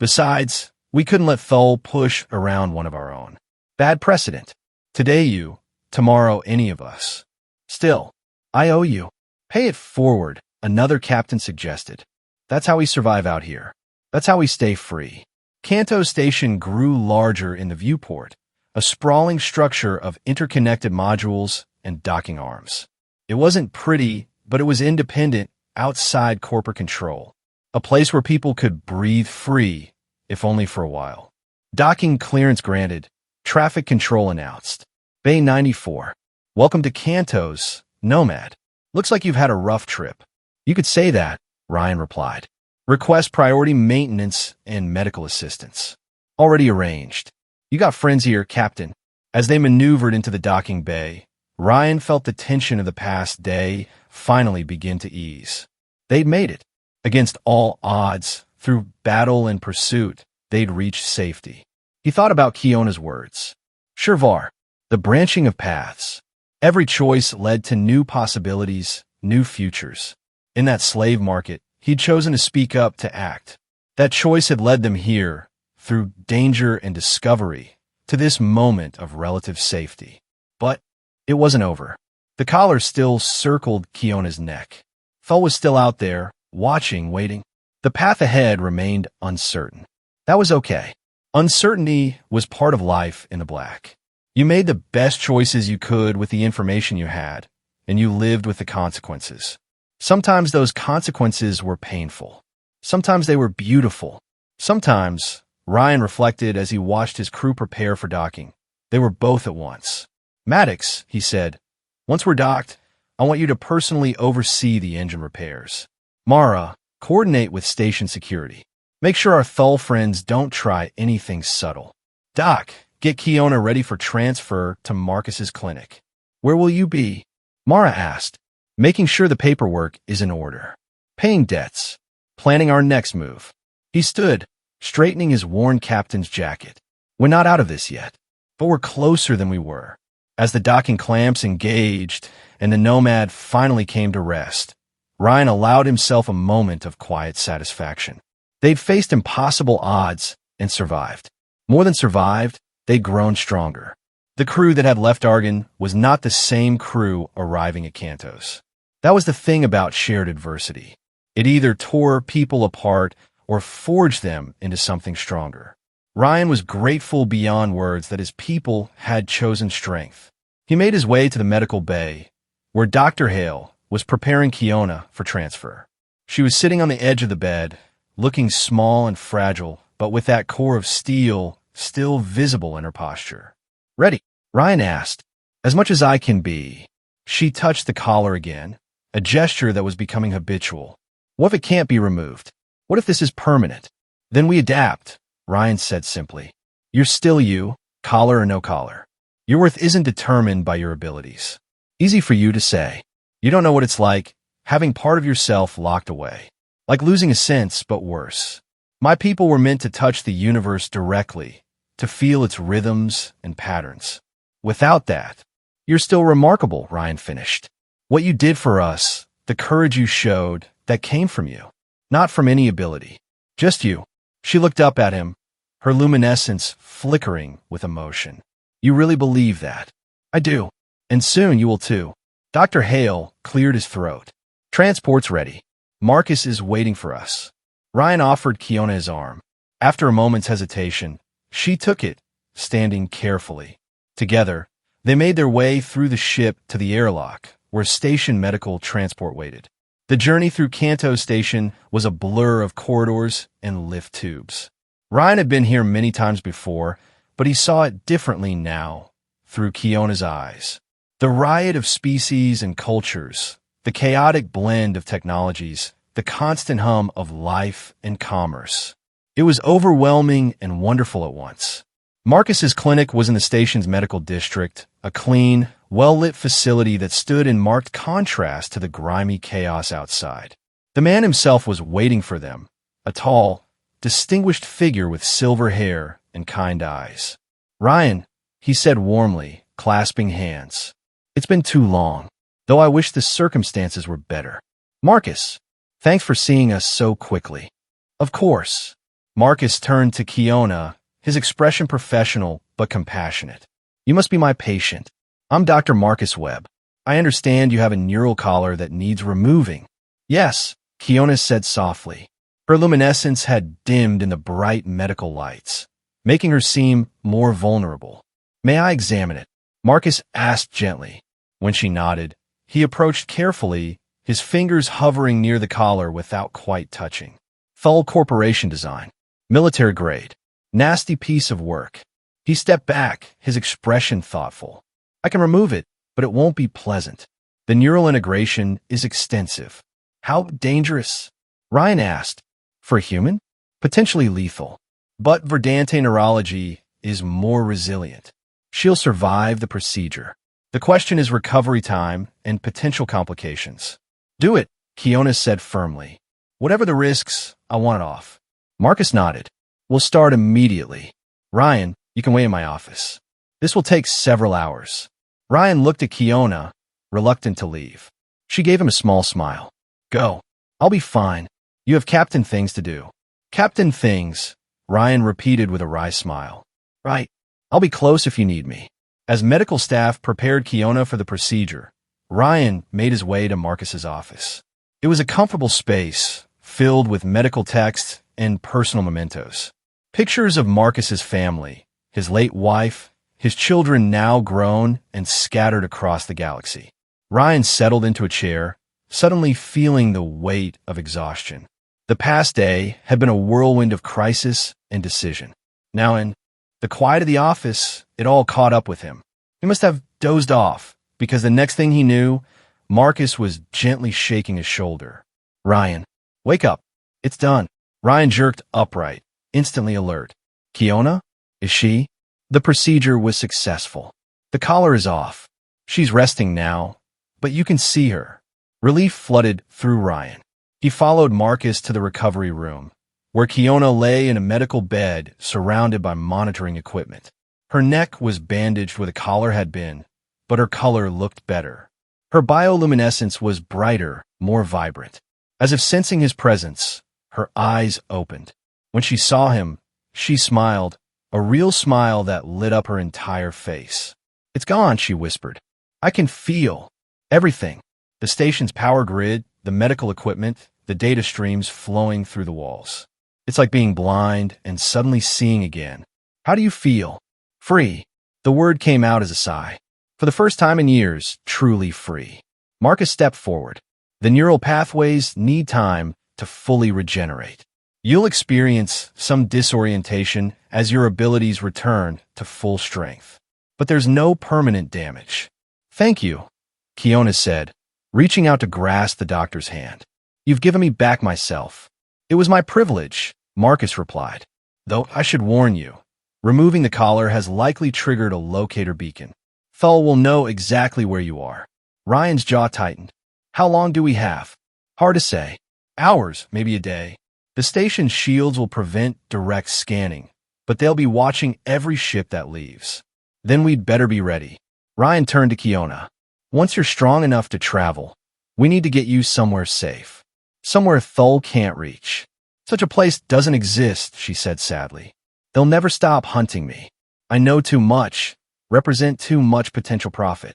[SPEAKER 1] Besides, we couldn't let Thul push around one of our own. Bad precedent. Today you, tomorrow any of us. Still, I owe you. Pay it forward, another captain suggested. That's how we survive out here. That's how we stay free. Kanto Station grew larger in the viewport, a sprawling structure of interconnected modules and docking arms. It wasn't pretty, but it was independent, outside corporate control. A place where people could breathe free, if only for a while. Docking clearance granted. Traffic control announced. Bay 94. Welcome to Kantos, Nomad. Looks like you've had a rough trip. You could say that, Ryan replied. Request priority maintenance and medical assistance. Already arranged. You got friends here, Captain. As they maneuvered into the docking bay, Ryan felt the tension of the past day finally begin to ease. They'd made it. Against all odds, through battle and pursuit, they'd reached safety. He thought about Kiona's words. Shirvar, the branching of paths. Every choice led to new possibilities, new futures. In that slave market, he'd chosen to speak up, to act. That choice had led them here, through danger and discovery, to this moment of relative safety. But it wasn't over. The collar still circled Kiona's neck. Thul was still out there, watching, waiting. The path ahead remained uncertain. That was okay. Uncertainty was part of life in the Black. You made the best choices you could with the information you had, and you lived with the consequences. Sometimes those consequences were painful. Sometimes they were beautiful. Sometimes, Ryan reflected as he watched his crew prepare for docking, they were both at once. Maddox, he said, once we're docked, I want you to personally oversee the engine repairs. Mara, coordinate with station security. Make sure our Thul friends don't try anything subtle. Doc, get Kiona ready for transfer to Marcus's clinic. Where will you be? Mara asked, making sure the paperwork is in order. Paying debts. Planning our next move. He stood, straightening his worn captain's jacket. We're not out of this yet, but we're closer than we were. As the docking clamps engaged and the Nomad finally came to rest, Ryan allowed himself a moment of quiet satisfaction. They'd faced impossible odds and survived. More than survived, they'd grown stronger. The crew that had left Argon was not the same crew arriving at Cantos. That was the thing about shared adversity. It either tore people apart or forged them into something stronger. Ryan was grateful beyond words that his people had chosen strength. He made his way to the medical bay, where Dr. Hale was preparing Kiona for transfer. She was sitting on the edge of the bed, looking small and fragile, but with that core of steel still visible in her posture. "Ready?" Ryan asked. "As much as I can be." She touched the collar again, a gesture that was becoming habitual. "What if it can't be removed? What if this is permanent?" "Then we adapt," Ryan said simply. "You're still you, collar or no collar. Your worth isn't determined by your abilities." Easy for you to say. You don't know what it's like, having part of yourself locked away. Like losing a sense, but worse. My people were meant to touch the universe directly, to feel its rhythms and patterns. Without that, you're still remarkable, Ryan finished. What you did for us, the courage you showed, that came from you. Not from any ability. Just you. She looked up at him, her luminescence flickering with emotion. You really believe that? I do. And soon you will too. Dr. Hale cleared his throat. Transport's ready. Marcus is waiting for us. Ryan offered Kiona his arm. After a moment's hesitation, she took it, standing carefully. Together, they made their way through the ship to the airlock, where station medical transport waited. The journey through Kanto Station was a blur of corridors and lift tubes. Ryan had been here many times before, but he saw it differently now, through Kiona's eyes. The riot of species and cultures, the chaotic blend of technologies, the constant hum of life and commerce. It was overwhelming and wonderful at once. Marcus's clinic was in the station's medical district, a clean, well-lit facility that stood in marked contrast to the grimy chaos outside. The man himself was waiting for them, a tall, distinguished figure with silver hair and kind eyes. Ryan, he said warmly, clasping hands. It's been too long, though I wish the circumstances were better. Marcus, thanks for seeing us so quickly. Of course. Marcus turned to Kiona, his expression professional but compassionate. You must be my patient. I'm Dr. Marcus Webb. I understand you have a neural collar that needs removing. Yes, Kiona said softly. Her luminescence had dimmed in the bright medical lights, making her seem more vulnerable. May I examine it? Marcus asked gently. When she nodded, he approached carefully, his fingers hovering near the collar without quite touching. Thull Corporation design. Military grade. Nasty piece of work. He stepped back, his expression thoughtful. I can remove it, but it won't be pleasant. The neural integration is extensive. How dangerous? Ryan asked. For a human? Potentially lethal. But Verdante neurology is more resilient. She'll survive the procedure. The question is recovery time and potential complications. Do it, Kiona said firmly. Whatever the risks, I want it off. Marcus nodded. We'll start immediately. Ryan, you can wait in my office. This will take several hours. Ryan looked at Kiona, reluctant to leave. She gave him a small smile. Go. I'll be fine. You have captain things to do. Captain things, Ryan repeated with a wry smile. Right. I'll be close if you need me. As medical staff prepared Kiona for the procedure, Ryan made his way to Marcus's office. It was a comfortable space, filled with medical texts and personal mementos. Pictures of Marcus's family, his late wife, his children now grown and scattered across the galaxy. Ryan settled into a chair, suddenly feeling the weight of exhaustion. The past day had been a whirlwind of crisis and decision. Now in the quiet of the office, it all caught up with him. He must have dozed off, because the next thing he knew, Marcus was gently shaking his shoulder. Ryan, wake up. It's done. Ryan jerked upright, instantly alert. Kiona? Is she? The procedure was successful. The collar is off. She's resting now, but you can see her. Relief flooded through Ryan. He followed Marcus to the recovery room, where Kiona lay in a medical bed surrounded by monitoring equipment. Her neck was bandaged where the collar had been, but her color looked better. Her bioluminescence was brighter, more vibrant. As if sensing his presence, her eyes opened. When she saw him, she smiled, a real smile that lit up her entire face. "It's gone," she whispered. "I can feel everything. The station's power grid, the medical equipment, the data streams flowing through the walls. It's like being blind and suddenly seeing again." "How do you feel?" "Free." The word came out as a sigh. For the first time in years, truly free. Marcus stepped forward. "The neural pathways need time to fully regenerate. You'll experience some disorientation as your abilities return to full strength. But there's no permanent damage." "Thank you," Kiona said, reaching out to grasp the doctor's hand. "You've given me back myself." "It was my privilege," Marcus replied. "Though I should warn you, removing the collar has likely triggered a locator beacon. Thul will know exactly where you are." Ryan's jaw tightened. "How long do we have?" "Hard to say. Hours, maybe a day. The station's shields will prevent direct scanning, but they'll be watching every ship that leaves. Then we'd better be ready." Ryan turned to Kiona. "Once you're strong enough to travel, we need to get you somewhere safe. Somewhere Thul can't reach." "Such a place doesn't exist," she said sadly. "They'll never stop hunting me. I know too much, represent too much potential profit."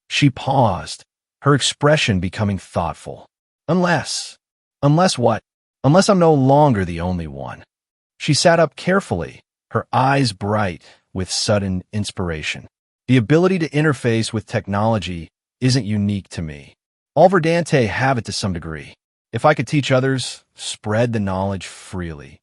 [SPEAKER 1] She paused, her expression becoming thoughtful. Unless what? Unless I'm no longer the only one." She sat up carefully, her eyes bright with sudden inspiration. "The ability to interface with technology isn't unique to me. All Verdante have it to some degree. If I could teach others, spread the knowledge freely."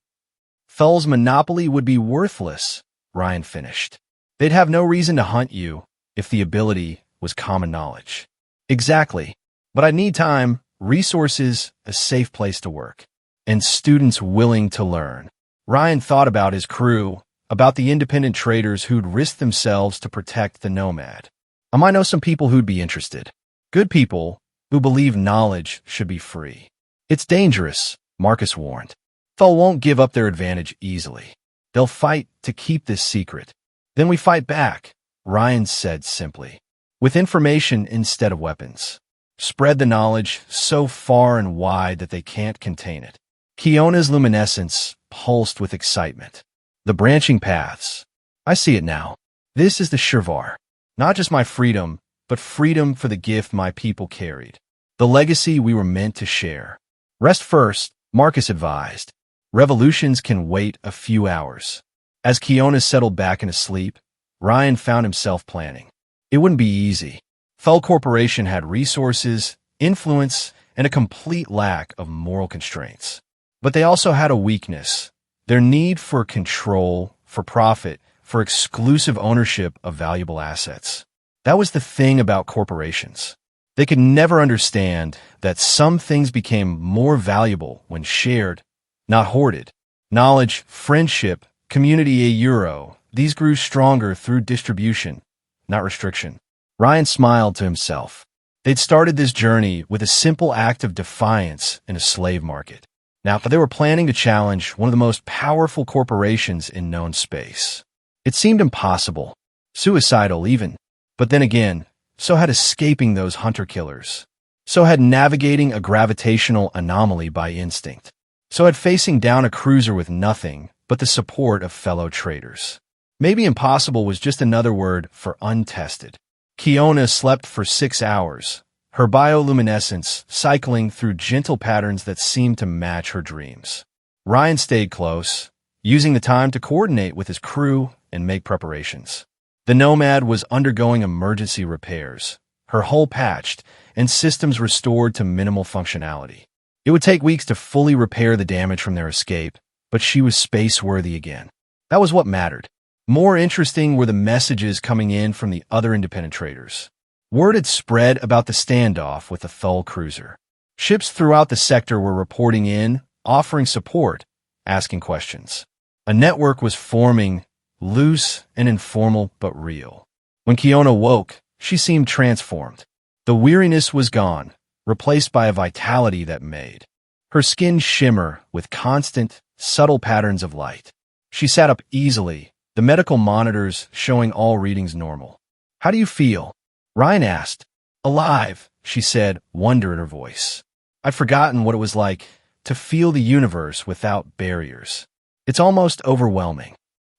[SPEAKER 1] "Thul's monopoly would be worthless," Ryan finished. "They'd have no reason to hunt you if the ability was common knowledge." "Exactly. But I need time, resources, a safe place to work, and students willing to learn." Ryan thought about his crew, about the independent traders who'd risked themselves to protect the Nomad. "I might know some people who'd be interested. Good people who believe knowledge should be free." "It's dangerous," Marcus warned. "Thul won't give up their advantage easily. They'll fight to keep this secret. Then we fight back," Ryan said simply, "with information instead of weapons. Spread the knowledge so far and wide that they can't contain it." Kiona's luminescence pulsed with excitement. "The branching paths. I see it now. This is the Shirvar. Not just my freedom, but freedom for the gift my people carried. The legacy we were meant to share." "Rest first," Marcus advised. "Revolutions can wait a few hours." As Kiona settled back into sleep, Ryan found himself planning. It wouldn't be easy. Thul Corporation had resources, influence, and a complete lack of moral constraints. But they also had a weakness: their need for control, for profit, for exclusive ownership of valuable assets. That was the thing about corporations. They could never understand that some things became more valuable when shared, not hoarded. Knowledge, friendship, community a euro, these grew stronger through distribution, not restriction. Ryan smiled to himself. They'd started this journey with a simple act of defiance in a slave market. Now they were planning to challenge one of the most powerful corporations in known space. It seemed impossible, suicidal even. But then again, so had escaping those hunter-killers. So had navigating a gravitational anomaly by instinct. So had facing down a cruiser with nothing but the support of fellow traders. Maybe impossible was just another word for untested. Kiona slept for 6 hours, her bioluminescence cycling through gentle patterns that seemed to match her dreams. Ryan stayed close, using the time to coordinate with his crew and make preparations. The Nomad was undergoing emergency repairs, her hull patched, and systems restored to minimal functionality. It would take weeks to fully repair the damage from their escape, but she was space-worthy again. That was what mattered. More interesting were the messages coming in from the other independent traders. Word had spread about the standoff with the Thul cruiser. Ships throughout the sector were reporting in, offering support, asking questions. A network was forming, loose and informal but real. When Kiona woke, she seemed transformed. The weariness was gone, replaced by a vitality that made her skin shimmer with constant, subtle patterns of light. She sat up easily, the medical monitors showing all readings normal. "How do you feel?" Ryan asked. "Alive," she said, wonder in her voice. "I'd forgotten what it was like to feel the universe without barriers. It's almost overwhelming.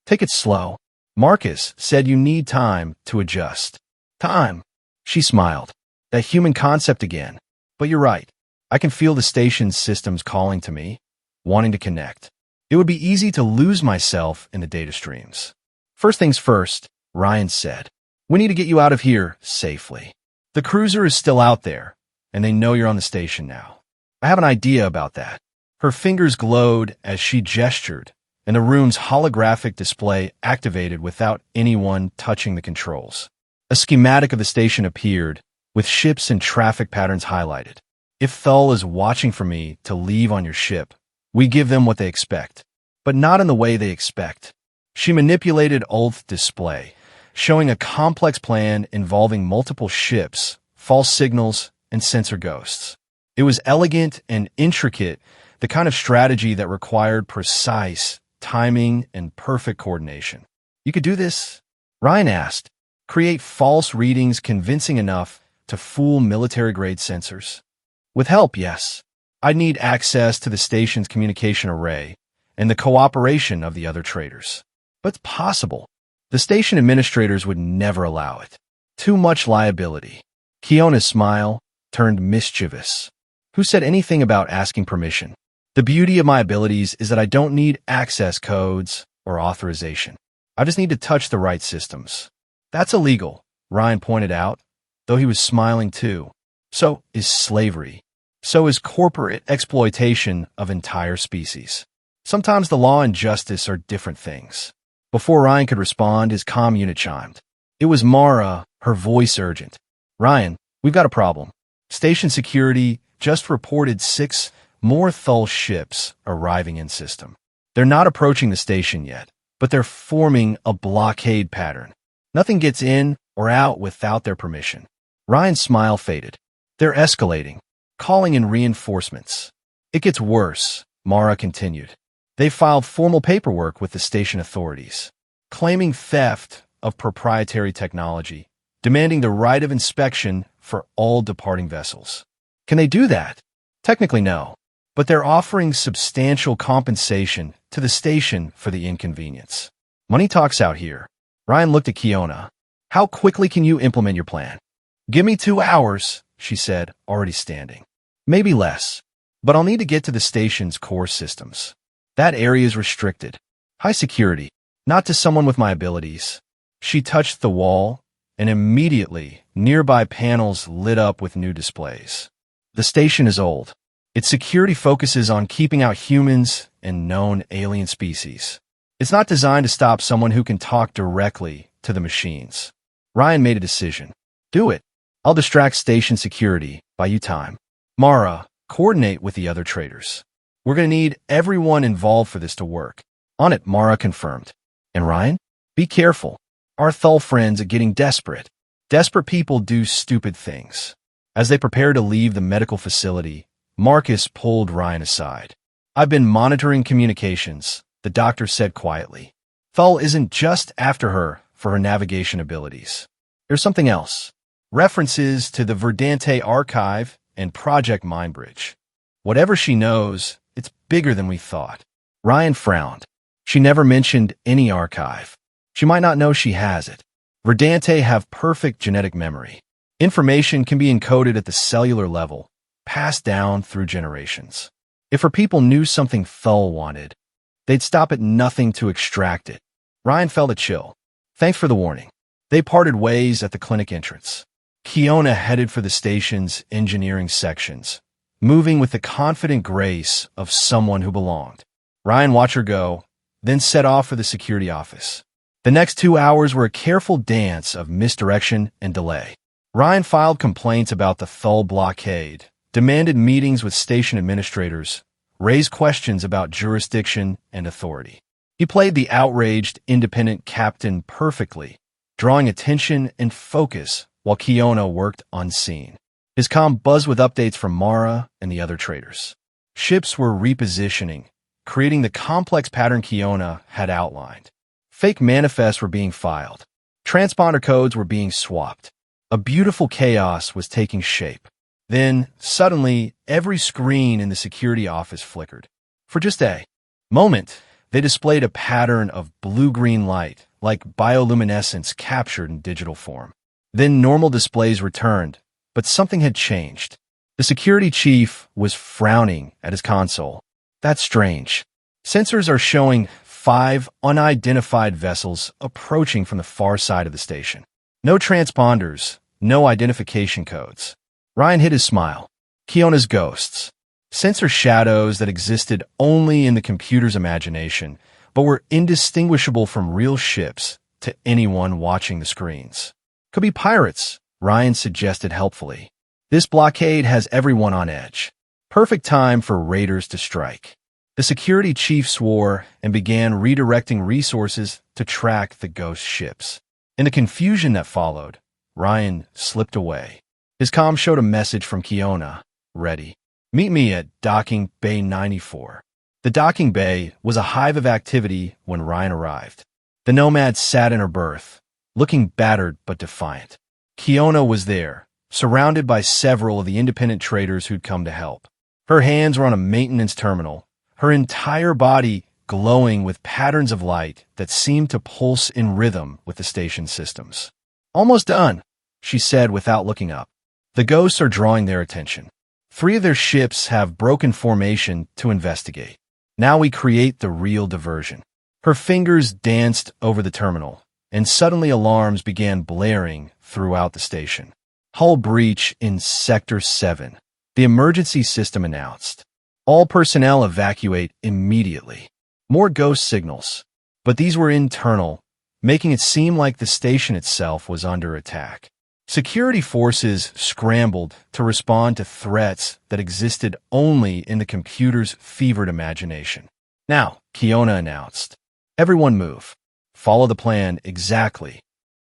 [SPEAKER 1] Take it slow." Marcus said you need time to adjust. "Time," she smiled. "That human concept again. But you're right. I can feel the station's systems calling to me, wanting to connect. It would be easy to lose myself in the data streams." "First things first," Ryan said. "We need to get you out of here safely. The cruiser is still out there, and they know you're on the station now. I have an idea about that." Her fingers glowed as she gestured, and the room's holographic display activated without anyone touching the controls. A schematic of the station appeared, with ships and traffic patterns highlighted. "If Thul is watching for me to leave on your ship, we give them what they expect, but not in the way they expect." She manipulated Ulth's display, showing a complex plan involving multiple ships, false signals, and sensor ghosts. It was elegant and intricate, the kind of strategy that required precise timing and perfect coordination. "You could do this?" Ryan asked. "Create false readings convincing enough to fool military-grade sensors?" "With help, yes. I'd need access to the station's communication array and the cooperation of the other traders. But it's possible. The station administrators would never allow it. Too much liability." Kiona's smile turned mischievous. "Who said anything about asking permission? The beauty of my abilities is that I don't need access codes or authorization. I just need to touch the right systems." "That's illegal," Ryan pointed out, though he was smiling too. "So is slavery. So is corporate exploitation of entire species. Sometimes the law and justice are different things." Before Ryan could respond, his comm unit chimed. It was Mara, her voice urgent. "Ryan, we've got a problem. Station security just reported 6 more Thul ships arriving in system. They're not approaching the station yet, but they're forming a blockade pattern. Nothing gets in or out without their permission." Ryan's smile faded. "They're escalating, calling in reinforcements." "It gets worse," Mara continued. "They filed formal paperwork with the station authorities, claiming theft of proprietary technology, demanding the right of inspection for all departing vessels." "Can they do that?" "Technically, no, but they're offering substantial compensation to the station for the inconvenience. Money talks out here." Ryan looked at Kiona. "How quickly can you implement your plan?" "Give me 2 hours," she said, already standing. "Maybe less, but I'll need to get to the station's core systems. That area is restricted. High security, not to someone with my abilities." She touched the wall, and immediately nearby panels lit up with new displays. "The station is old. Its security focuses on keeping out humans and known alien species. It's not designed to stop someone who can talk directly to the machines." Ryan made a decision. "Do it. I'll distract station security, buy you time. Mara, coordinate with the other traders. We're going to need everyone involved for this to work." "On it," Mara confirmed. "And Ryan, be careful. Our Thul friends are getting desperate. Desperate people do stupid things." As they prepared to leave the medical facility, Marcus pulled Ryan aside. "I've been monitoring communications," the doctor said quietly. "Thul isn't just after her for her navigation abilities. There's something else. References to the Verdante archive and Project Mindbridge. Whatever she knows, it's bigger than we thought." Ryan frowned. "She never mentioned any archive. She might not know she has it. Verdante have perfect genetic memory. Information can be encoded at the cellular level, passed down through generations. If her people knew something Thul wanted, they'd stop at nothing to extract it." Ryan felt a chill. "Thanks for the warning." They parted ways at the clinic entrance. Kiona headed for the station's engineering sections, moving with the confident grace of someone who belonged. Ryan watched her go, then set off for the security office. The next 2 hours were a careful dance of misdirection and delay. Ryan filed complaints about the Thul blockade, demanded meetings with station administrators, raised questions about jurisdiction and authority. He played the outraged, independent captain perfectly, drawing attention and focus while Kiona worked unseen. His comm buzzed with updates from Mara and the other traders. Ships were repositioning, creating the complex pattern Kiona had outlined. Fake manifests were being filed. Transponder codes were being swapped. A beautiful chaos was taking shape. Then, suddenly, every screen in the security office flickered. For just a moment, they displayed a pattern of blue-green light, like bioluminescence captured in digital form. Then normal displays returned, but something had changed. The security chief was frowning at his console. That's strange. Sensors are showing 5 unidentified vessels approaching from the far side of the station. No transponders, no identification codes. Ryan hid his smile. Kiona's ghosts. Sensor shadows that existed only in the computer's imagination, but were indistinguishable from real ships to anyone watching the screens. Could be pirates, Ryan suggested helpfully. This blockade has everyone on edge. Perfect time for raiders to strike. The security chief swore and began redirecting resources to track the ghost ships. In the confusion that followed, Ryan slipped away. His comm showed a message from Kiona. Ready. Meet me at Docking Bay 94. The docking bay was a hive of activity when Ryan arrived. The Nomad sat in her berth, looking battered but defiant. Kiona was there, surrounded by several of the independent traders who'd come to help. Her hands were on a maintenance terminal, her entire body glowing with patterns of light that seemed to pulse in rhythm with the station systems. Almost done, she said without looking up. The ghosts are drawing their attention. 3 of their ships have broken formation to investigate. Now we create the real diversion. Her fingers danced over the terminal, and suddenly alarms began blaring throughout the station. Hull breach in Sector 7. The emergency system announced. All personnel evacuate immediately. More ghost signals, but these were internal, making it seem like the station itself was under attack. Security forces scrambled to respond to threats that existed only in the computer's fevered imagination. Now, Kiona announced, everyone move. Follow the plan exactly.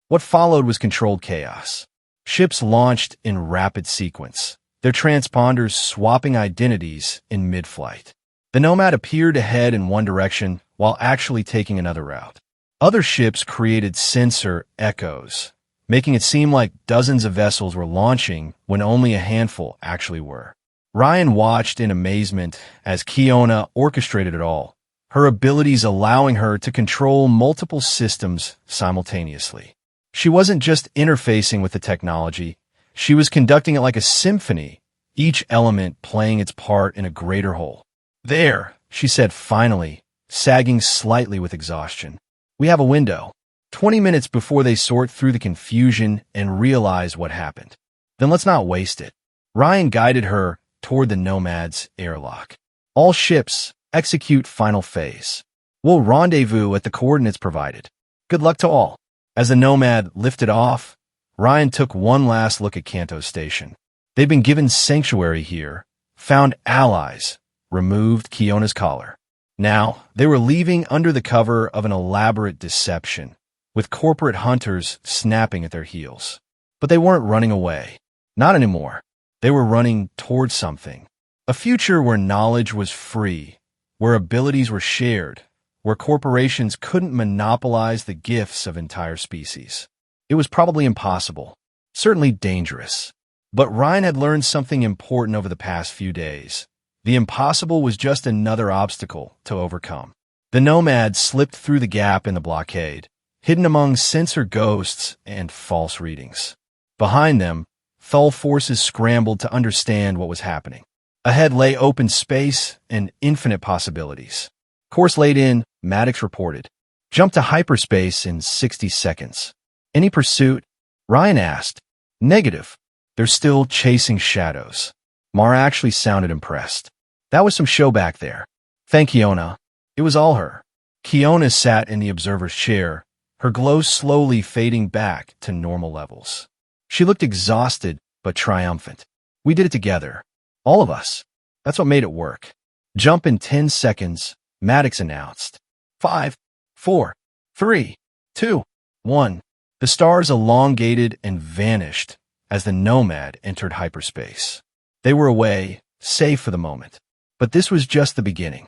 [SPEAKER 1] What followed was controlled chaos. Ships launched in rapid sequence, their transponders swapping identities in mid-flight. The Nomad appeared to head in one direction while actually taking another route. Other ships created sensor echoes, making it seem like dozens of vessels were launching when only a handful actually were. Ryan watched in amazement as Kiona orchestrated it all, her abilities allowing her to control multiple systems simultaneously. She wasn't just interfacing with the technology, she was conducting it like a symphony, each element playing its part in a greater whole. There, she said finally, sagging slightly with exhaustion. We have a window. 20 minutes before they sort through the confusion and realize what happened. Then let's not waste it. Ryan guided her toward the Nomad's airlock. All ships, execute final phase. We'll rendezvous at the coordinates provided. Good luck to all. As the Nomad lifted off, Ryan took one last look at Kanto Station. They'd been given sanctuary here, found allies, removed Kiona's collar. Now, they were leaving under the cover of an elaborate deception, with corporate hunters snapping at their heels. But they weren't running away. Not anymore. They were running toward something. A future where knowledge was free, where abilities were shared, where corporations couldn't monopolize the gifts of entire species. It was probably impossible, certainly dangerous. But Ryan had learned something important over the past few days. The impossible was just another obstacle to overcome. The Nomad slipped through the gap in the blockade, hidden among sensor ghosts and false readings. Behind them, Thul forces scrambled to understand what was happening. Ahead lay open space and infinite possibilities. Course laid in, Maddox reported. Jump to hyperspace in 60 seconds. Any pursuit? Ryan asked. Negative. They're still chasing shadows. Mara actually sounded impressed. That was some show back there. Thank Kiona. It was all her. Kiona sat in the observer's chair, her glow slowly fading back to normal levels. She looked exhausted but triumphant. We did it together. All of us. That's what made it work. Jump in 10 seconds, Maddox announced. 5, 4, 3, 2, 1. The stars elongated and vanished as the Nomad entered hyperspace. They were away, safe for the moment. But this was just the beginning.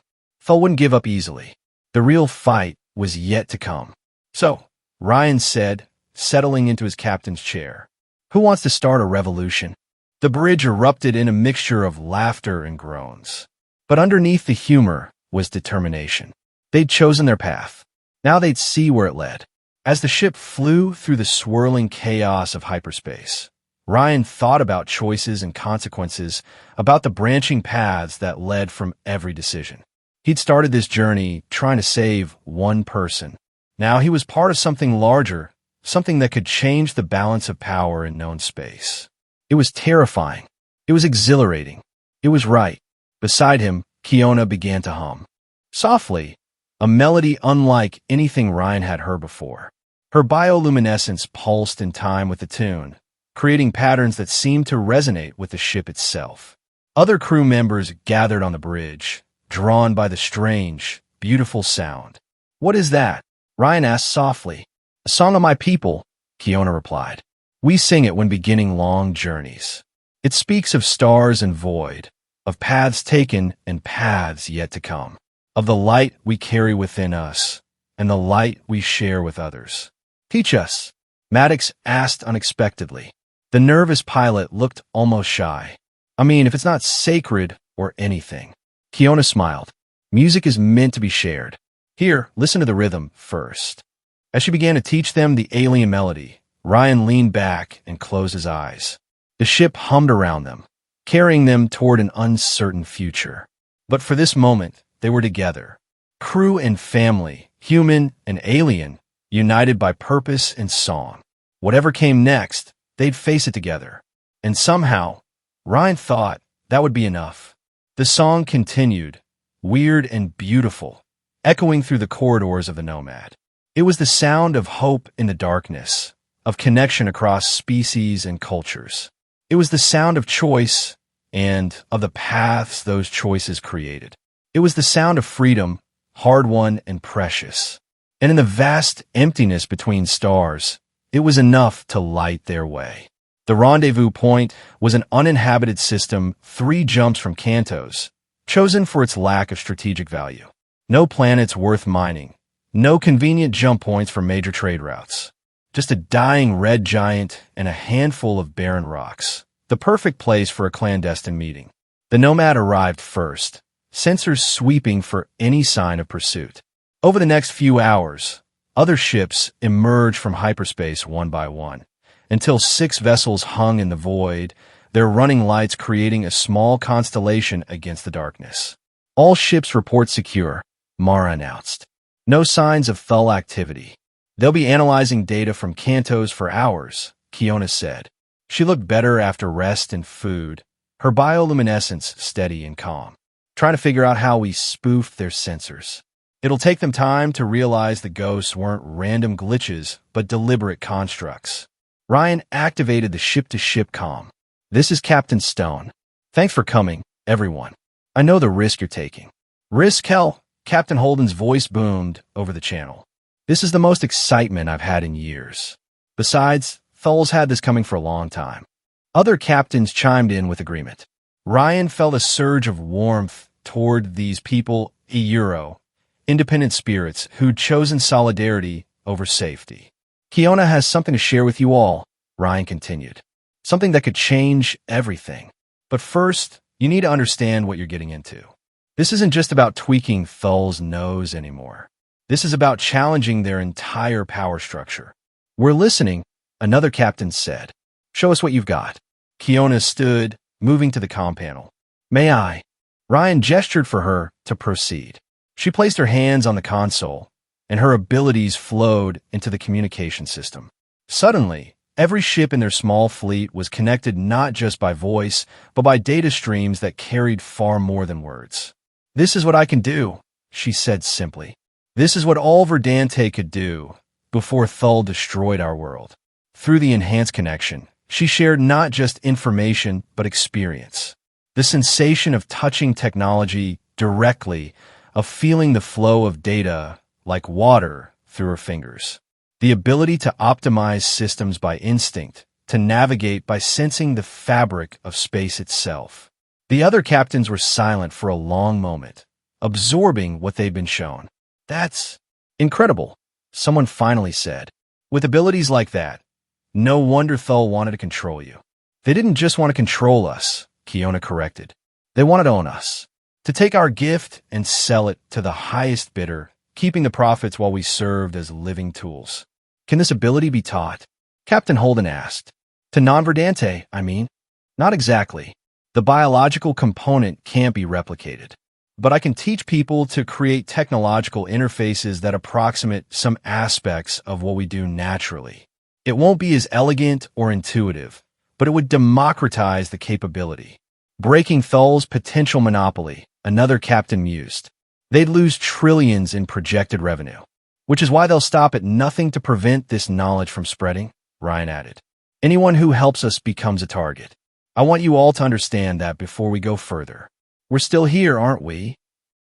[SPEAKER 1] Thul wouldn't give up easily. The real fight was yet to come. So, Ryan said, settling into his captain's chair, "Who wants to start a revolution?" The bridge erupted in a mixture of laughter and groans. But underneath the humor was determination. They'd chosen their path. Now they'd see where it led. As the ship flew through the swirling chaos of hyperspace, Ryan thought about choices and consequences, about the branching paths that led from every decision. He'd started this journey trying to save one person. Now he was part of something larger, something that could change the balance of power in known space. It was terrifying. It was exhilarating. It was right. Beside him, Kiona began to hum. Softly, a melody unlike anything Ryan had heard before. Her bioluminescence pulsed in time with the tune, creating patterns that seemed to resonate with the ship itself. Other crew members gathered on the bridge, drawn by the strange, beautiful sound. "What is that?" Ryan asked softly. "A song of my people," Kiona replied. "We sing it when beginning long journeys. It speaks of stars and void, of paths taken and paths yet to come, of the light we carry within us and the light we share with others." "Teach us," Maddox asked unexpectedly. The nervous pilot looked almost shy. "I mean, if it's not sacred or anything." Kiona smiled. "Music is meant to be shared. Here, listen to the rhythm first." As she began to teach them the alien melody, Ryan leaned back and closed his eyes. The ship hummed around them, carrying them toward an uncertain future. But for this moment, they were together. Crew and family, human and alien, united by purpose and song. Whatever came next, they'd face it together. And somehow, Ryan thought that would be enough. The song continued, weird and beautiful, echoing through the corridors of the Nomad. It was the sound of hope in the darkness, of connection across species and cultures. It was the sound of choice and of the paths those choices created. It was the sound of freedom, hard-won and precious. And in the vast emptiness between stars, it was enough to light their way. The rendezvous point was an uninhabited system 3 jumps from Kantos, chosen for its lack of strategic value. No planets worth mining, no convenient jump points for major trade routes. Just a dying red giant and a handful of barren rocks. The perfect place for a clandestine meeting. The Nomad arrived first, sensors sweeping for any sign of pursuit. Over the next few hours, other ships emerged from hyperspace one by one, until 6 vessels hung in the void, their running lights creating a small constellation against the darkness. "All ships report secure," Mara announced. "No signs of Thul activity. They'll be analyzing data from Kantos for hours," Kiona said. She looked better after rest and food, her bioluminescence steady and calm. "Trying to figure out how we spoofed their sensors. It'll take them time to realize the ghosts weren't random glitches, but deliberate constructs." Ryan activated the ship-to-ship comm. "This is Captain Stone. Thanks for coming, everyone. I know the risk you're taking." "Risk, hell," Captain Holden's voice boomed over the channel. "This is the most excitement I've had in years. Besides, Thul's had this coming for a long time." Other captains chimed in with agreement. Ryan felt a surge of warmth toward these people, independent spirits who'd chosen solidarity over safety. "Kiona has something to share with you all," Ryan continued. "Something that could change everything. But first, you need to understand what you're getting into. This isn't just about tweaking Thul's nose anymore. This is about challenging their entire power structure." "We're listening," another captain said. "Show us what you've got." Kiona stood, moving to the comm panel. "May I?" Ryan gestured for her to proceed. She placed her hands on the console, and her abilities flowed into the communication system. Suddenly, every ship in their small fleet was connected not just by voice, but by data streams that carried far more than words. "This is what I can do," she said simply. "This is what all Verdante could do before Thul destroyed our world." Through the enhanced connection, she shared not just information, but experience. The sensation of touching technology directly, of feeling the flow of data like water through her fingers. The ability to optimize systems by instinct, to navigate by sensing the fabric of space itself. The other captains were silent for a long moment, absorbing what they'd been shown. That's incredible, someone finally said. With abilities like that, no wonder Thul wanted to control you. They didn't just want to control us, Kiona corrected. They wanted to own us. To take our gift and sell it to the highest bidder, keeping the profits while we served as living tools. Can this ability be taught? Captain Holden asked. To non-Verdante, I mean. Not exactly. The biological component can't be replicated. But I can teach people to create technological interfaces that approximate some aspects of what we do naturally. It won't be as elegant or intuitive, but it would democratize the capability. Breaking Thul's potential monopoly, another captain mused. They'd lose trillions in projected revenue, which is why they'll stop at nothing to prevent this knowledge from spreading, Ryan added. Anyone who helps us becomes a target. I want you all to understand that before we go further. We're still here, aren't we?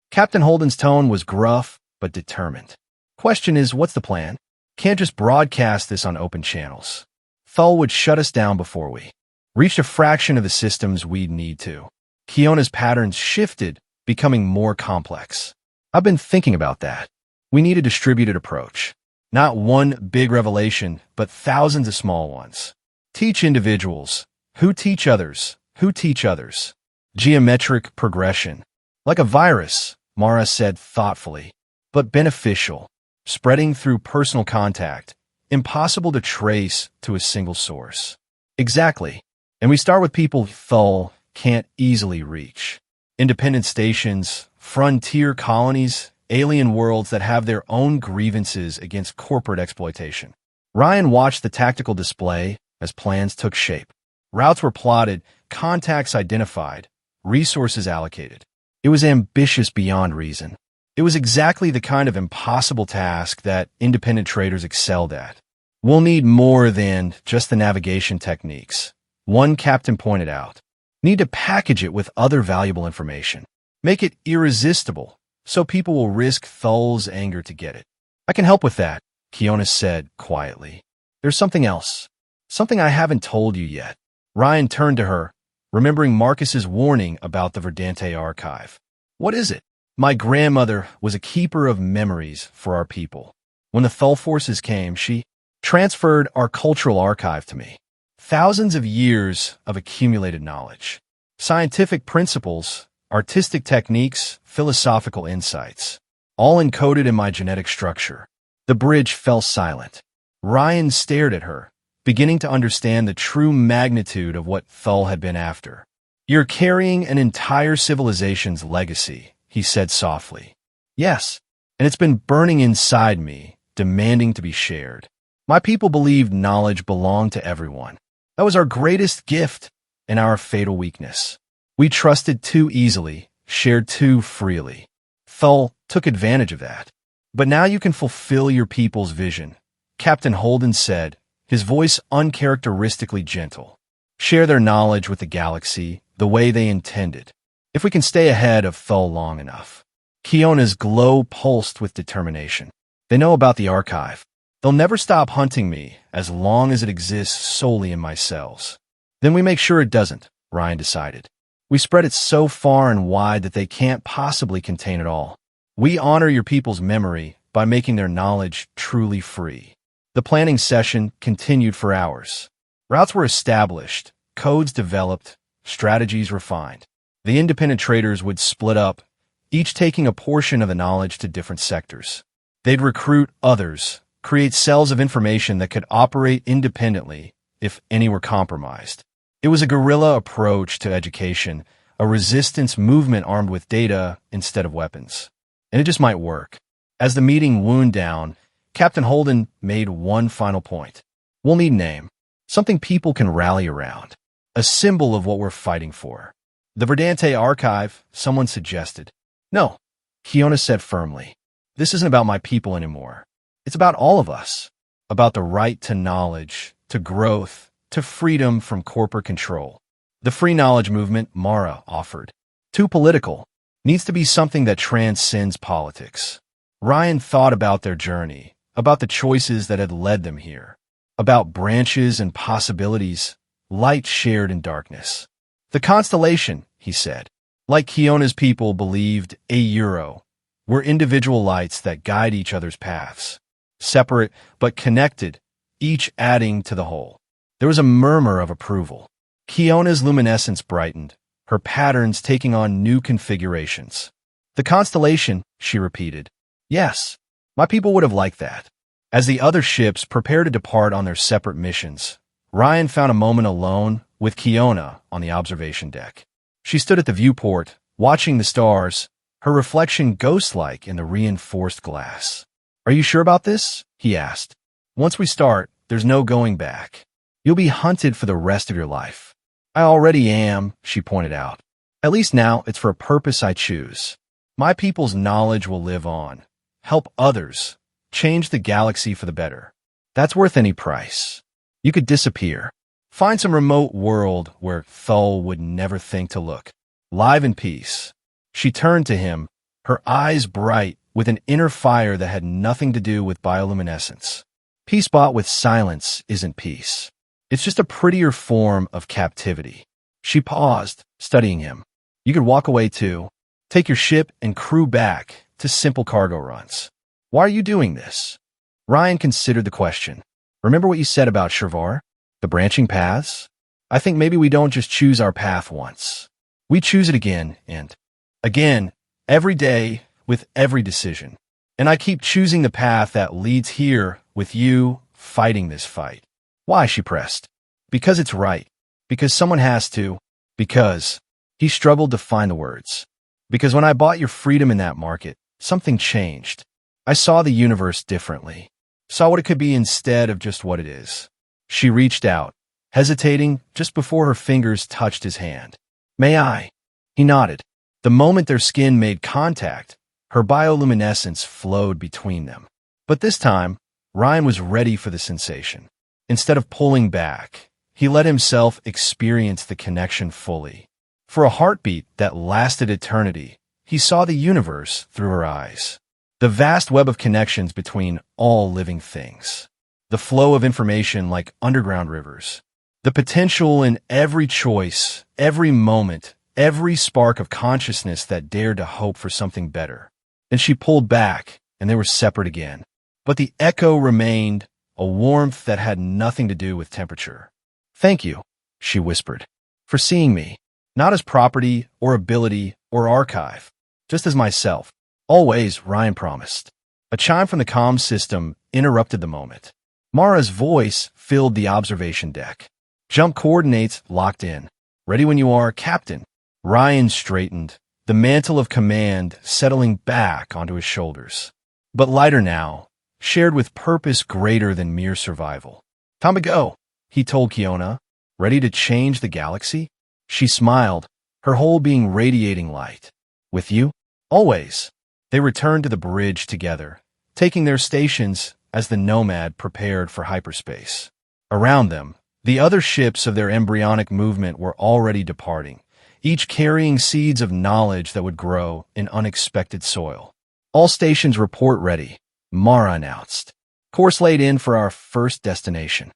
[SPEAKER 1] Captain Holden's tone was gruff but determined. Question is, what's the plan? Can't just broadcast this on open channels. Thul would shut us down before we reached a fraction of the systems we'd need to. Kiona's patterns shifted, becoming more complex. I've been thinking about that. We need a distributed approach. Not one big revelation, but thousands of small ones. Teach individuals. Who teach others? Who teach others? Geometric progression. Like a virus, Mara said thoughtfully, but beneficial. Spreading through personal contact. Impossible to trace to a single source. Exactly. And we start with people Thul can't easily reach. Independent stations, frontier colonies, alien worlds that have their own grievances against corporate exploitation. Ryan watched the tactical display as plans took shape. Routes were plotted, contacts identified, resources allocated. It was ambitious beyond reason. It was exactly the kind of impossible task that independent traders excelled at. We'll need more than just the navigation techniques, one captain pointed out. Need to package it with other valuable information. Make it irresistible, so people will risk Thul's anger to get it. I can help with that, Kiona said quietly. There's something else. Something I haven't told you yet. Ryan turned to her, remembering Marcus's warning about the Verdante archive. What is it? My grandmother was a keeper of memories for our people. When the Thul forces came, she transferred our cultural archive to me. Thousands of years of accumulated knowledge. Scientific principles, artistic techniques, philosophical insights. All encoded in my genetic structure. The bridge fell silent. Ryan stared at her, beginning to understand the true magnitude of what Thul had been after. You're carrying an entire civilization's legacy, he said softly. Yes, and it's been burning inside me, demanding to be shared. My people believed knowledge belonged to everyone. That was our greatest gift and our fatal weakness. We trusted too easily, shared too freely. Thul took advantage of that. But now you can fulfill your people's vision, Captain Holden said, his voice uncharacteristically gentle. Share their knowledge with the galaxy the way they intended. If we can stay ahead of Thul long enough. Kiona's glow pulsed with determination. They know about the archive. They'll never stop hunting me as long as it exists solely in my cells. Then we make sure it doesn't, Ryan decided. We spread it so far and wide that they can't possibly contain it all. We honor your people's memory by making their knowledge truly free. The planning session continued for hours. Routes were established, codes developed, strategies refined. The independent traders would split up, each taking a portion of the knowledge to different sectors. They'd recruit others, create cells of information that could operate independently if any were compromised. It was a guerrilla approach to education, a resistance movement armed with data instead of weapons. And it just might work. As the meeting wound down, Captain Holden made one final point. We'll need a name, something people can rally around, a symbol of what we're fighting for. The Verdante archive, someone suggested. No, Kiona said firmly. This isn't about my people anymore. It's about all of us, about the right to knowledge, to growth, to freedom from corporate control. The free knowledge movement, Mara offered. Too political. Needs to be something that transcends politics. Ryan thought about their journey, about the choices that had led them here, about branches and possibilities, light shared in darkness. The constellation, he said. Like Kiona's people believed, a euro were individual lights that guide each other's paths, separate but connected, each adding to the whole. There was a murmur of approval. Kiona's luminescence brightened, her patterns taking on new configurations. The constellation, she repeated. Yes, my people would have liked that. As the other ships prepared to depart on their separate missions, Ryan found a moment alone with Kiona on the observation deck. She stood at the viewport, watching the stars, her reflection ghost-like in the reinforced glass. Are you sure about this? He asked. Once we start, there's no going back. You'll be hunted for the rest of your life. I already am, she pointed out. At least now it's for a purpose I choose. My people's knowledge will live on, help others, change the galaxy for the better. That's worth any price. You could disappear. Find some remote world where Thul would never think to look. Live in peace. She turned to him, her eyes bright with an inner fire that had nothing to do with bioluminescence. Peace bought with silence isn't peace. It's just a prettier form of captivity. She paused, studying him. You could walk away too. Take your ship and crew back to simple cargo runs. Why are you doing this? Ryan considered the question. Remember what you said about Shervar? The branching paths? I think maybe we don't just choose our path once. We choose it again and again, every day, with every decision. And I keep choosing the path that leads here with you fighting this fight. Why? She pressed. Because it's right. Because someone has to. Because. He struggled to find the words. Because when I bought your freedom in that market, something changed. I saw the universe differently. Saw what it could be instead of just what it is. She reached out, hesitating just before her fingers touched his hand. May I? He nodded. The moment their skin made contact, her bioluminescence flowed between them. But this time, Ryan was ready for the sensation. Instead of pulling back, he let himself experience the connection fully. For a heartbeat that lasted eternity, he saw the universe through her eyes. The vast web of connections between all living things. The flow of information like underground rivers. The potential in every choice, every moment, every spark of consciousness that dared to hope for something better. Then she pulled back, and they were separate again. But the echo remained, a warmth that had nothing to do with temperature. Thank you, she whispered, for seeing me, not as property or ability or archive, just as myself. Always, Ryan promised. A chime from the comm system interrupted the moment. Mara's voice filled the observation deck. Jump coordinates locked in. Ready when you are, Captain. Ryan straightened, the mantle of command settling back onto his shoulders. But lighter now, shared with purpose greater than mere survival. Time to go, he told Kiona. Ready to change the galaxy? She smiled, her whole being radiating light. With you? Always. They returned to the bridge together, taking their stations as the Nomad prepared for hyperspace. Around them, the other ships of their embryonic movement were already departing, each carrying seeds of knowledge that would grow in unexpected soil. All stations report ready, Mara announced. Course laid in for our first destination.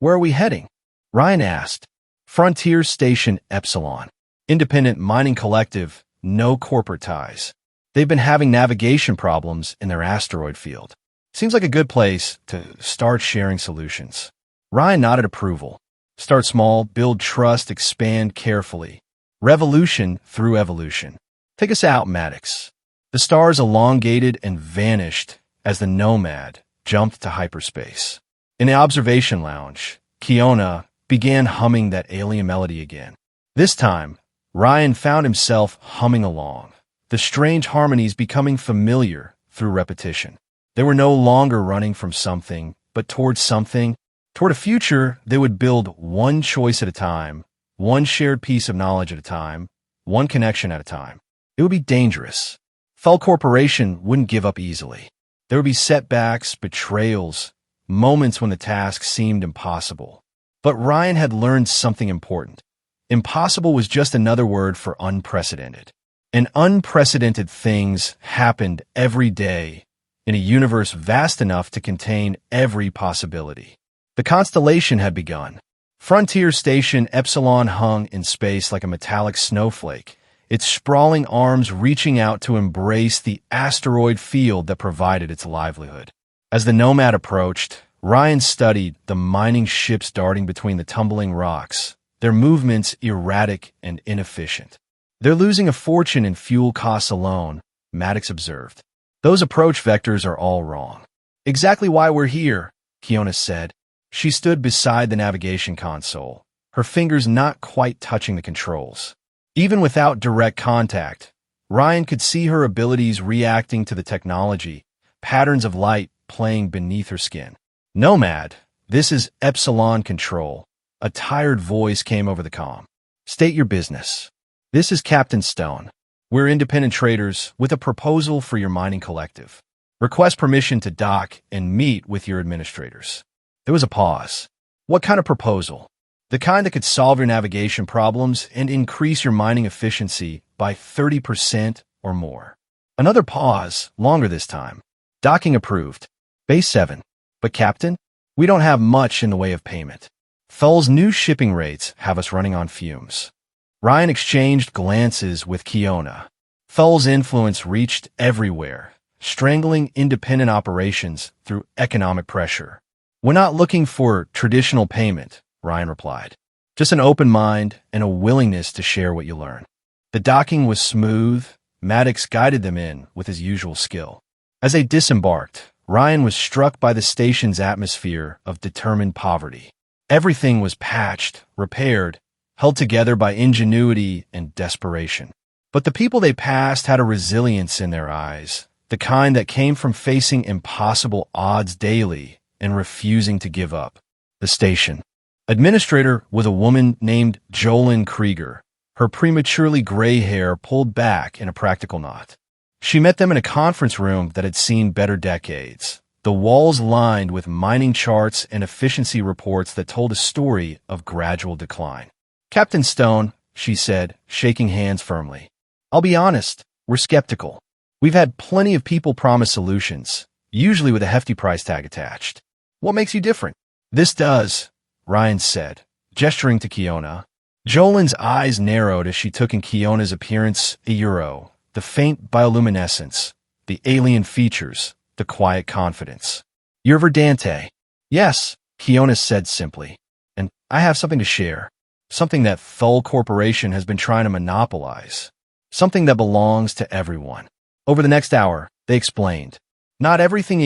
[SPEAKER 1] Where are we heading? Ryan asked. Frontier Station Epsilon. Independent mining collective, no corporate ties. They've been having navigation problems in their asteroid field. Seems like a good place to start sharing solutions. Ryan nodded approval. Start small, build trust, expand carefully. Revolution through evolution. Take us out, Maddox. The stars elongated and vanished as the Nomad jumped to hyperspace. In the observation lounge, Kiona began humming that alien melody again. This time, Ryan found himself humming along, the strange harmonies becoming familiar through repetition. They were no longer running from something, but toward something, toward a future they would build one choice at a time, one shared piece of knowledge at a time, one connection at a time. It would be dangerous. Thul Corporation wouldn't give up easily. There would be setbacks, betrayals, moments when the task seemed impossible. But Ryan had learned something important. Impossible was just another word for unprecedented. And unprecedented things happened every day in a universe vast enough to contain every possibility. The constellation had begun. Frontier Station Epsilon hung in space like a metallic snowflake, its sprawling arms reaching out to embrace the asteroid field that provided its livelihood. As the Nomad approached, Ryan studied the mining ships darting between the tumbling rocks, their movements erratic and inefficient. "They're losing a fortune in fuel costs alone," Maddox observed. "Those approach vectors are all wrong." "Exactly why we're here," Kiona said. She stood beside the navigation console, her fingers not quite touching the controls. Even without direct contact, Ryan could see her abilities reacting to the technology, patterns of light playing beneath her skin. "Nomad, this is Epsilon Control." A tired voice came over the comm. "State your business." "This is Captain Stone. We're independent traders with a proposal for your mining collective. Request permission to dock and meet with your administrators." There was a pause. "What kind of proposal?" "The kind that could solve your navigation problems and increase your mining efficiency by 30% or more." Another pause, longer this time. "Docking approved. Base 7. But Captain, we don't have much in the way of payment. Thull's new shipping rates have us running on fumes." Ryan exchanged glances with Kiona. Thull's influence reached everywhere, strangling independent operations through economic pressure. "We're not looking for traditional payment," Ryan replied. "Just an open mind and a willingness to share what you learn." The docking was smooth. Maddox guided them in with his usual skill. As they disembarked, Ryan was struck by the station's atmosphere of determined poverty. Everything was patched, repaired, held together by ingenuity and desperation. But the people they passed had a resilience in their eyes, the kind that came from facing impossible odds daily and refusing to give up. The station administrator was a woman named Jolyn Krieger, her prematurely gray hair pulled back in a practical knot. She met them in a conference room that had seen better decades, the walls lined with mining charts and efficiency reports that told a story of gradual decline. "Captain Stone," she said, shaking hands firmly. "I'll be honest, we're skeptical. We've had plenty of people promise solutions, usually with a hefty price tag attached. What makes you different?" "This does," Ryan said, gesturing to Kiona. Jolyn's eyes narrowed as she took in Kiona's appearance, the faint bioluminescence, the alien features, the quiet confidence. "You're Verdante." "Yes," Kiona said simply. "And I have something to share. Something that Thull Corporation has been trying to monopolize. Something that belongs to everyone." Over the next hour, they explained. Not everything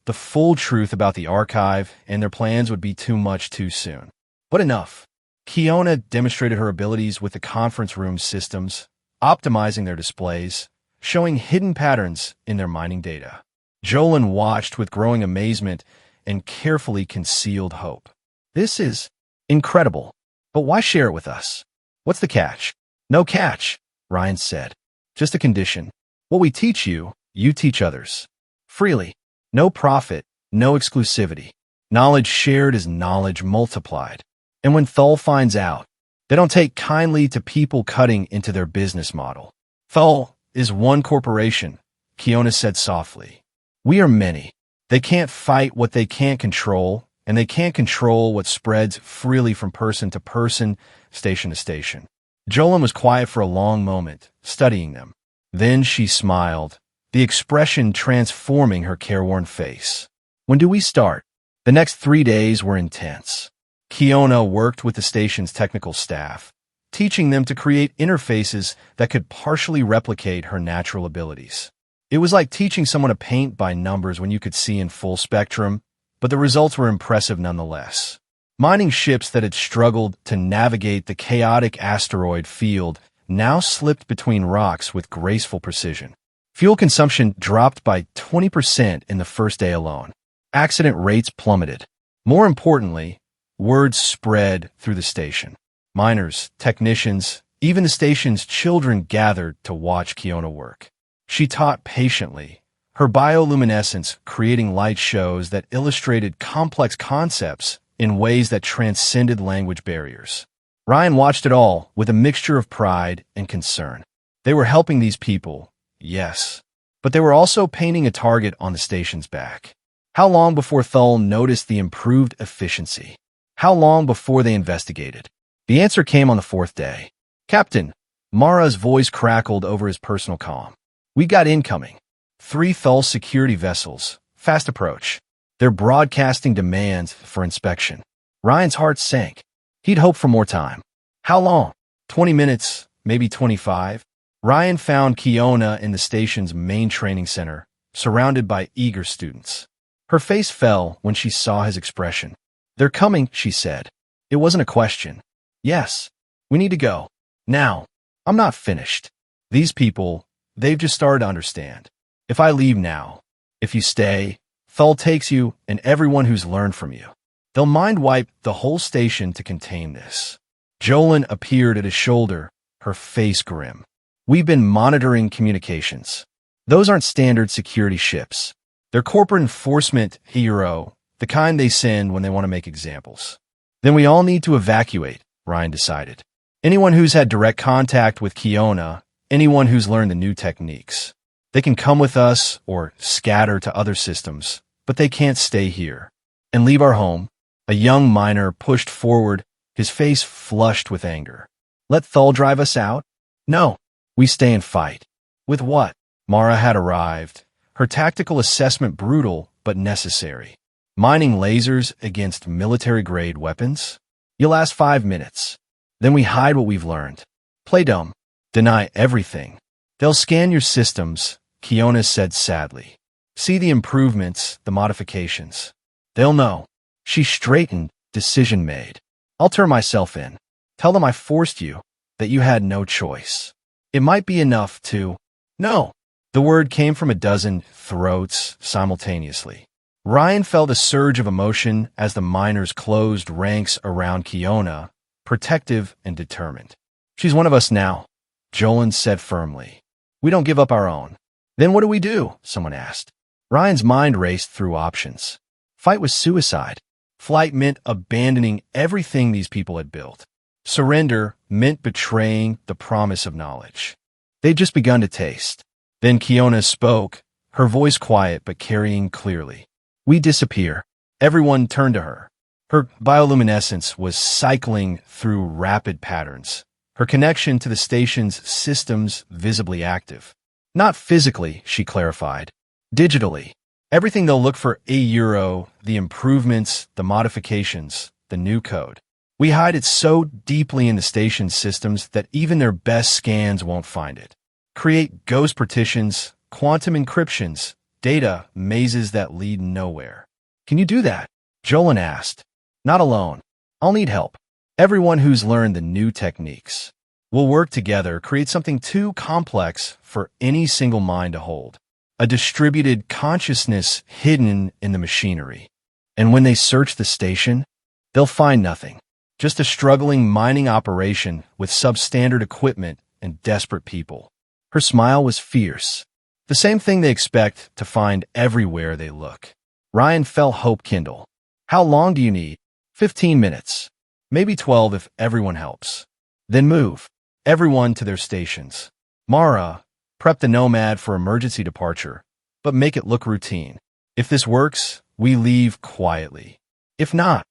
[SPEAKER 1] the full truth about the archive and their plans would be too much too soon. But enough. Kiona demonstrated her abilities with the conference room systems, optimizing their displays, showing hidden patterns in their mining data. Jolyn watched with growing amazement and carefully concealed hope. "This is incredible. But why share it with us? What's the catch?" "No catch," Ryan said. "Just a condition. What we teach you, you teach others. Freely. No profit, no exclusivity. Knowledge shared is knowledge multiplied. And when Thull finds out, they don't take kindly to people cutting into their business model." "Thull is one corporation," Kiona said softly. "We are many. They can't fight what they can't control, and they can't control what spreads freely from person to person, station to station." Jolyn was quiet for a long moment, studying them. Then she smiled, the expression transforming her careworn face. "When do we start?" The next 3 days were intense. Kiona worked with the station's technical staff, teaching them to create interfaces that could partially replicate her natural abilities. It was like teaching someone to paint by numbers when you could see in full spectrum, but the results were impressive nonetheless. Mining ships that had struggled to navigate the chaotic asteroid field now slipped between rocks with graceful precision. Fuel consumption dropped by 20% in the first day alone. Accident rates plummeted. More importantly, word spread through the station. Miners, technicians, even the station's children gathered to watch Kiona work. She taught patiently, her bioluminescence creating light shows that illustrated complex concepts in ways that transcended language barriers. Ryan watched it all with a mixture of pride and concern. They were helping these people, yes, but they were also painting a target on the station's back. How long before Thull noticed the improved efficiency? How long before they investigated? The answer came on the 4th day. "Captain, Mara's voice crackled over his personal comm. We got incoming. 3 Thull security vessels. Fast approach. They're broadcasting demands for inspection. Ryan's heart sank. He'd hoped for more time. How long? 20 minutes, maybe 25. Ryan found Kiona in the station's main training center, surrounded by eager students. Her face fell when she saw his expression. They're coming, she said. It wasn't a question. Yes. We need to go. Now. I'm not finished. These people, they've just started to understand. If I leave now, if you stay, Thull takes you and everyone who's learned from you. They'll mind-wipe the whole station to contain this. Jolin appeared at his shoulder, her face grim. We've been monitoring communications. Those aren't standard security ships. They're corporate enforcement hero, the kind they send when they want to make examples. Then we all need to evacuate, Ryan decided. Anyone who's had direct contact with Kiona, anyone who's learned the new techniques. They can come with us or scatter to other systems, but they can't stay here. And leave our home. A young miner pushed forward, his face flushed with anger. Let Thull drive us out? No. We stay and fight. With what? Mara had arrived, her tactical assessment brutal but necessary. Mining lasers against military-grade weapons? You'll last 5 minutes. Then we hide what we've learned. Play dumb. Deny everything. They'll scan your systems, Kiona said sadly. See the improvements, the modifications. They'll know. She straightened, decision made. I'll turn myself in. Tell them I forced you, that you had no choice. It might be enough to... No. The word came from a dozen throats simultaneously. Ryan felt a surge of emotion as the miners closed ranks around Kiona, protective and determined. She's one of us now, Jolin said firmly. We don't give up our own. Then what do we do? Someone asked. Ryan's mind raced through options. Fight was suicide. Flight meant abandoning everything these people had built. Surrender meant betraying the promise of knowledge. They'd just begun to taste. Then Kiona spoke, her voice quiet but carrying clearly. We disappear. Everyone turned to her. Her bioluminescence was cycling through rapid patterns, her connection to the station's systems visibly active. Not physically, she clarified. Digitally. Everything they'll look for €, the improvements, the modifications, the new code. We hide it so deeply in the station's systems that even their best scans won't find it. Create ghost partitions, quantum encryptions, data mazes that lead nowhere. Can you do that? Jolin asked. Not alone. I'll need help. Everyone who's learned the new techniques. We'll work together, create something too complex for any single mind to hold. A distributed consciousness hidden in the machinery. And when they search the station, they'll find nothing. Just a struggling mining operation with substandard equipment and desperate people. Her smile was fierce. The same thing they expect to find everywhere they look. Ryan felt hope kindle. How long do you need? 15 minutes. Maybe 12 if everyone helps. Then move. Everyone to their stations. Mara, prep the Nomad for emergency departure, but make it look routine. If this works, we leave quietly. If not,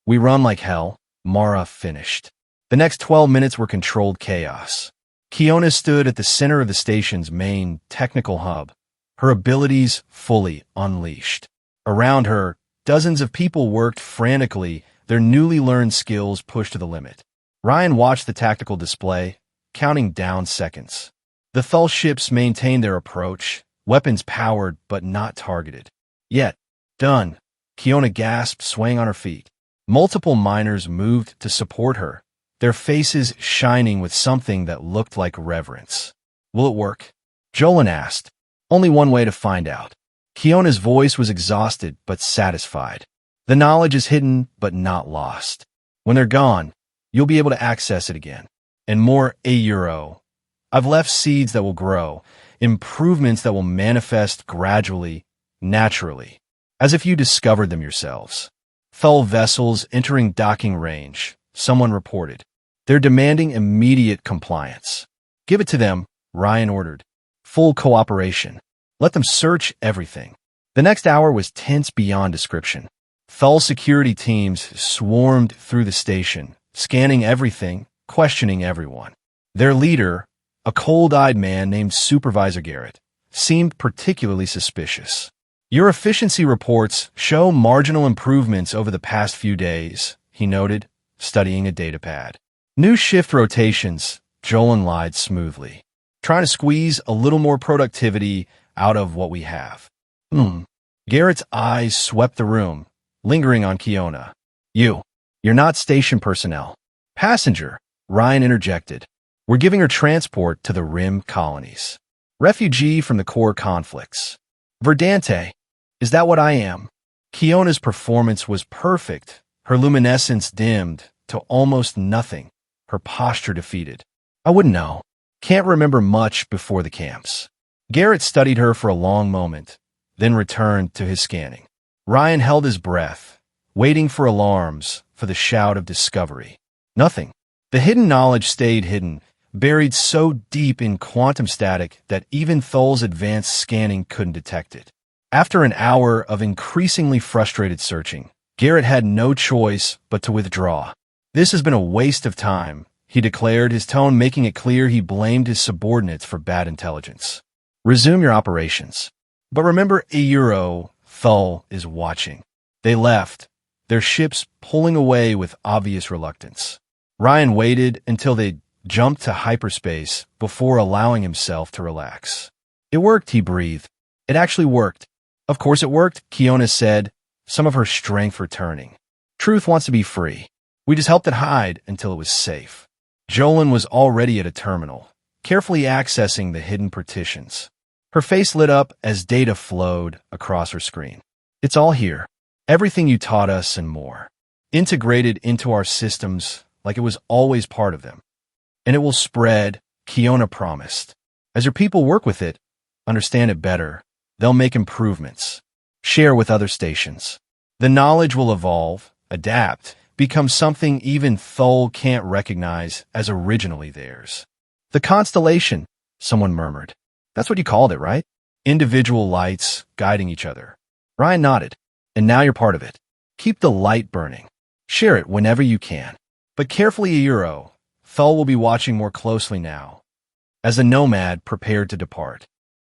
[SPEAKER 1] we run like hell. Mara finished. The next 12 minutes were controlled chaos. Kiona stood at the center of the station's main technical hub, her abilities fully unleashed. Around her, dozens of people worked frantically, their newly learned skills pushed to the limit. Ryan watched the tactical display, counting down seconds. The Thull ships maintained their approach, weapons powered but not targeted. Yet, done. Kiona gasped, swaying on her feet. Multiple miners moved to support her, their faces shining with something that looked like reverence. Will it work? Jolin asked. Only one way to find out. Kiona's voice was exhausted but satisfied. The knowledge is hidden but not lost. When they're gone, you'll be able to access it again. And more €. I've left seeds that will grow, improvements that will manifest gradually, naturally, as if you discovered them yourselves. Thull vessels entering docking range, someone reported. They're demanding immediate compliance. Give it to them, Ryan ordered. Full cooperation. Let them search everything. The next hour was tense beyond description. Thull security teams swarmed through the station, scanning everything, questioning everyone. Their leader, a cold-eyed man named Supervisor Garrett, seemed particularly suspicious. Your efficiency reports show marginal improvements over the past few days, he noted, studying a datapad. New shift rotations, Jolan lied smoothly. Trying to squeeze a little more productivity out of what we have. Garrett's eyes swept the room, lingering on Kiona. You're not station personnel. Passenger, Ryan interjected. We're giving her transport to the Rim colonies. Refugee from the core conflicts. Verdante, is that what I am? Kiona's performance was perfect, her luminescence dimmed to almost nothing, her posture defeated. I wouldn't know. Can't remember much before the camps. Garrett studied her for a long moment, then returned to his scanning. Ryan held his breath, waiting for alarms, for the shout of discovery. Nothing. The hidden knowledge stayed hidden, buried so deep in quantum static that even Thol's advanced scanning couldn't detect it. After an hour of increasingly frustrated searching, Garrett had no choice but to withdraw. This has been a waste of time, he declared, his tone making it clear he blamed his subordinates for bad intelligence. Resume your operations. But remember, Thol is watching. They left, their ships pulling away with obvious reluctance. Ryan waited until they jumped to hyperspace before allowing himself to relax. It worked, he breathed. It actually worked. Of course it worked, Kiona said, some of her strength returning. Truth wants to be free. We just helped it hide until it was safe. Jolan was already at a terminal, carefully accessing the hidden partitions. Her face lit up as data flowed across her screen. It's all here. Everything you taught us and more. Integrated into our systems like it was always part of them. And it will spread, Kiona promised. As your people work with it, understand it better, they'll make improvements. Share with other stations. The knowledge will evolve, adapt, become something even Thol can't recognize as originally theirs. The constellation, someone murmured. That's what you called it, right? Individual lights guiding each other. Ryan nodded. And now you're part of it. Keep the light burning. Share it whenever you can. But carefully, Thol will be watching more closely now, as the Nomad prepared to depart.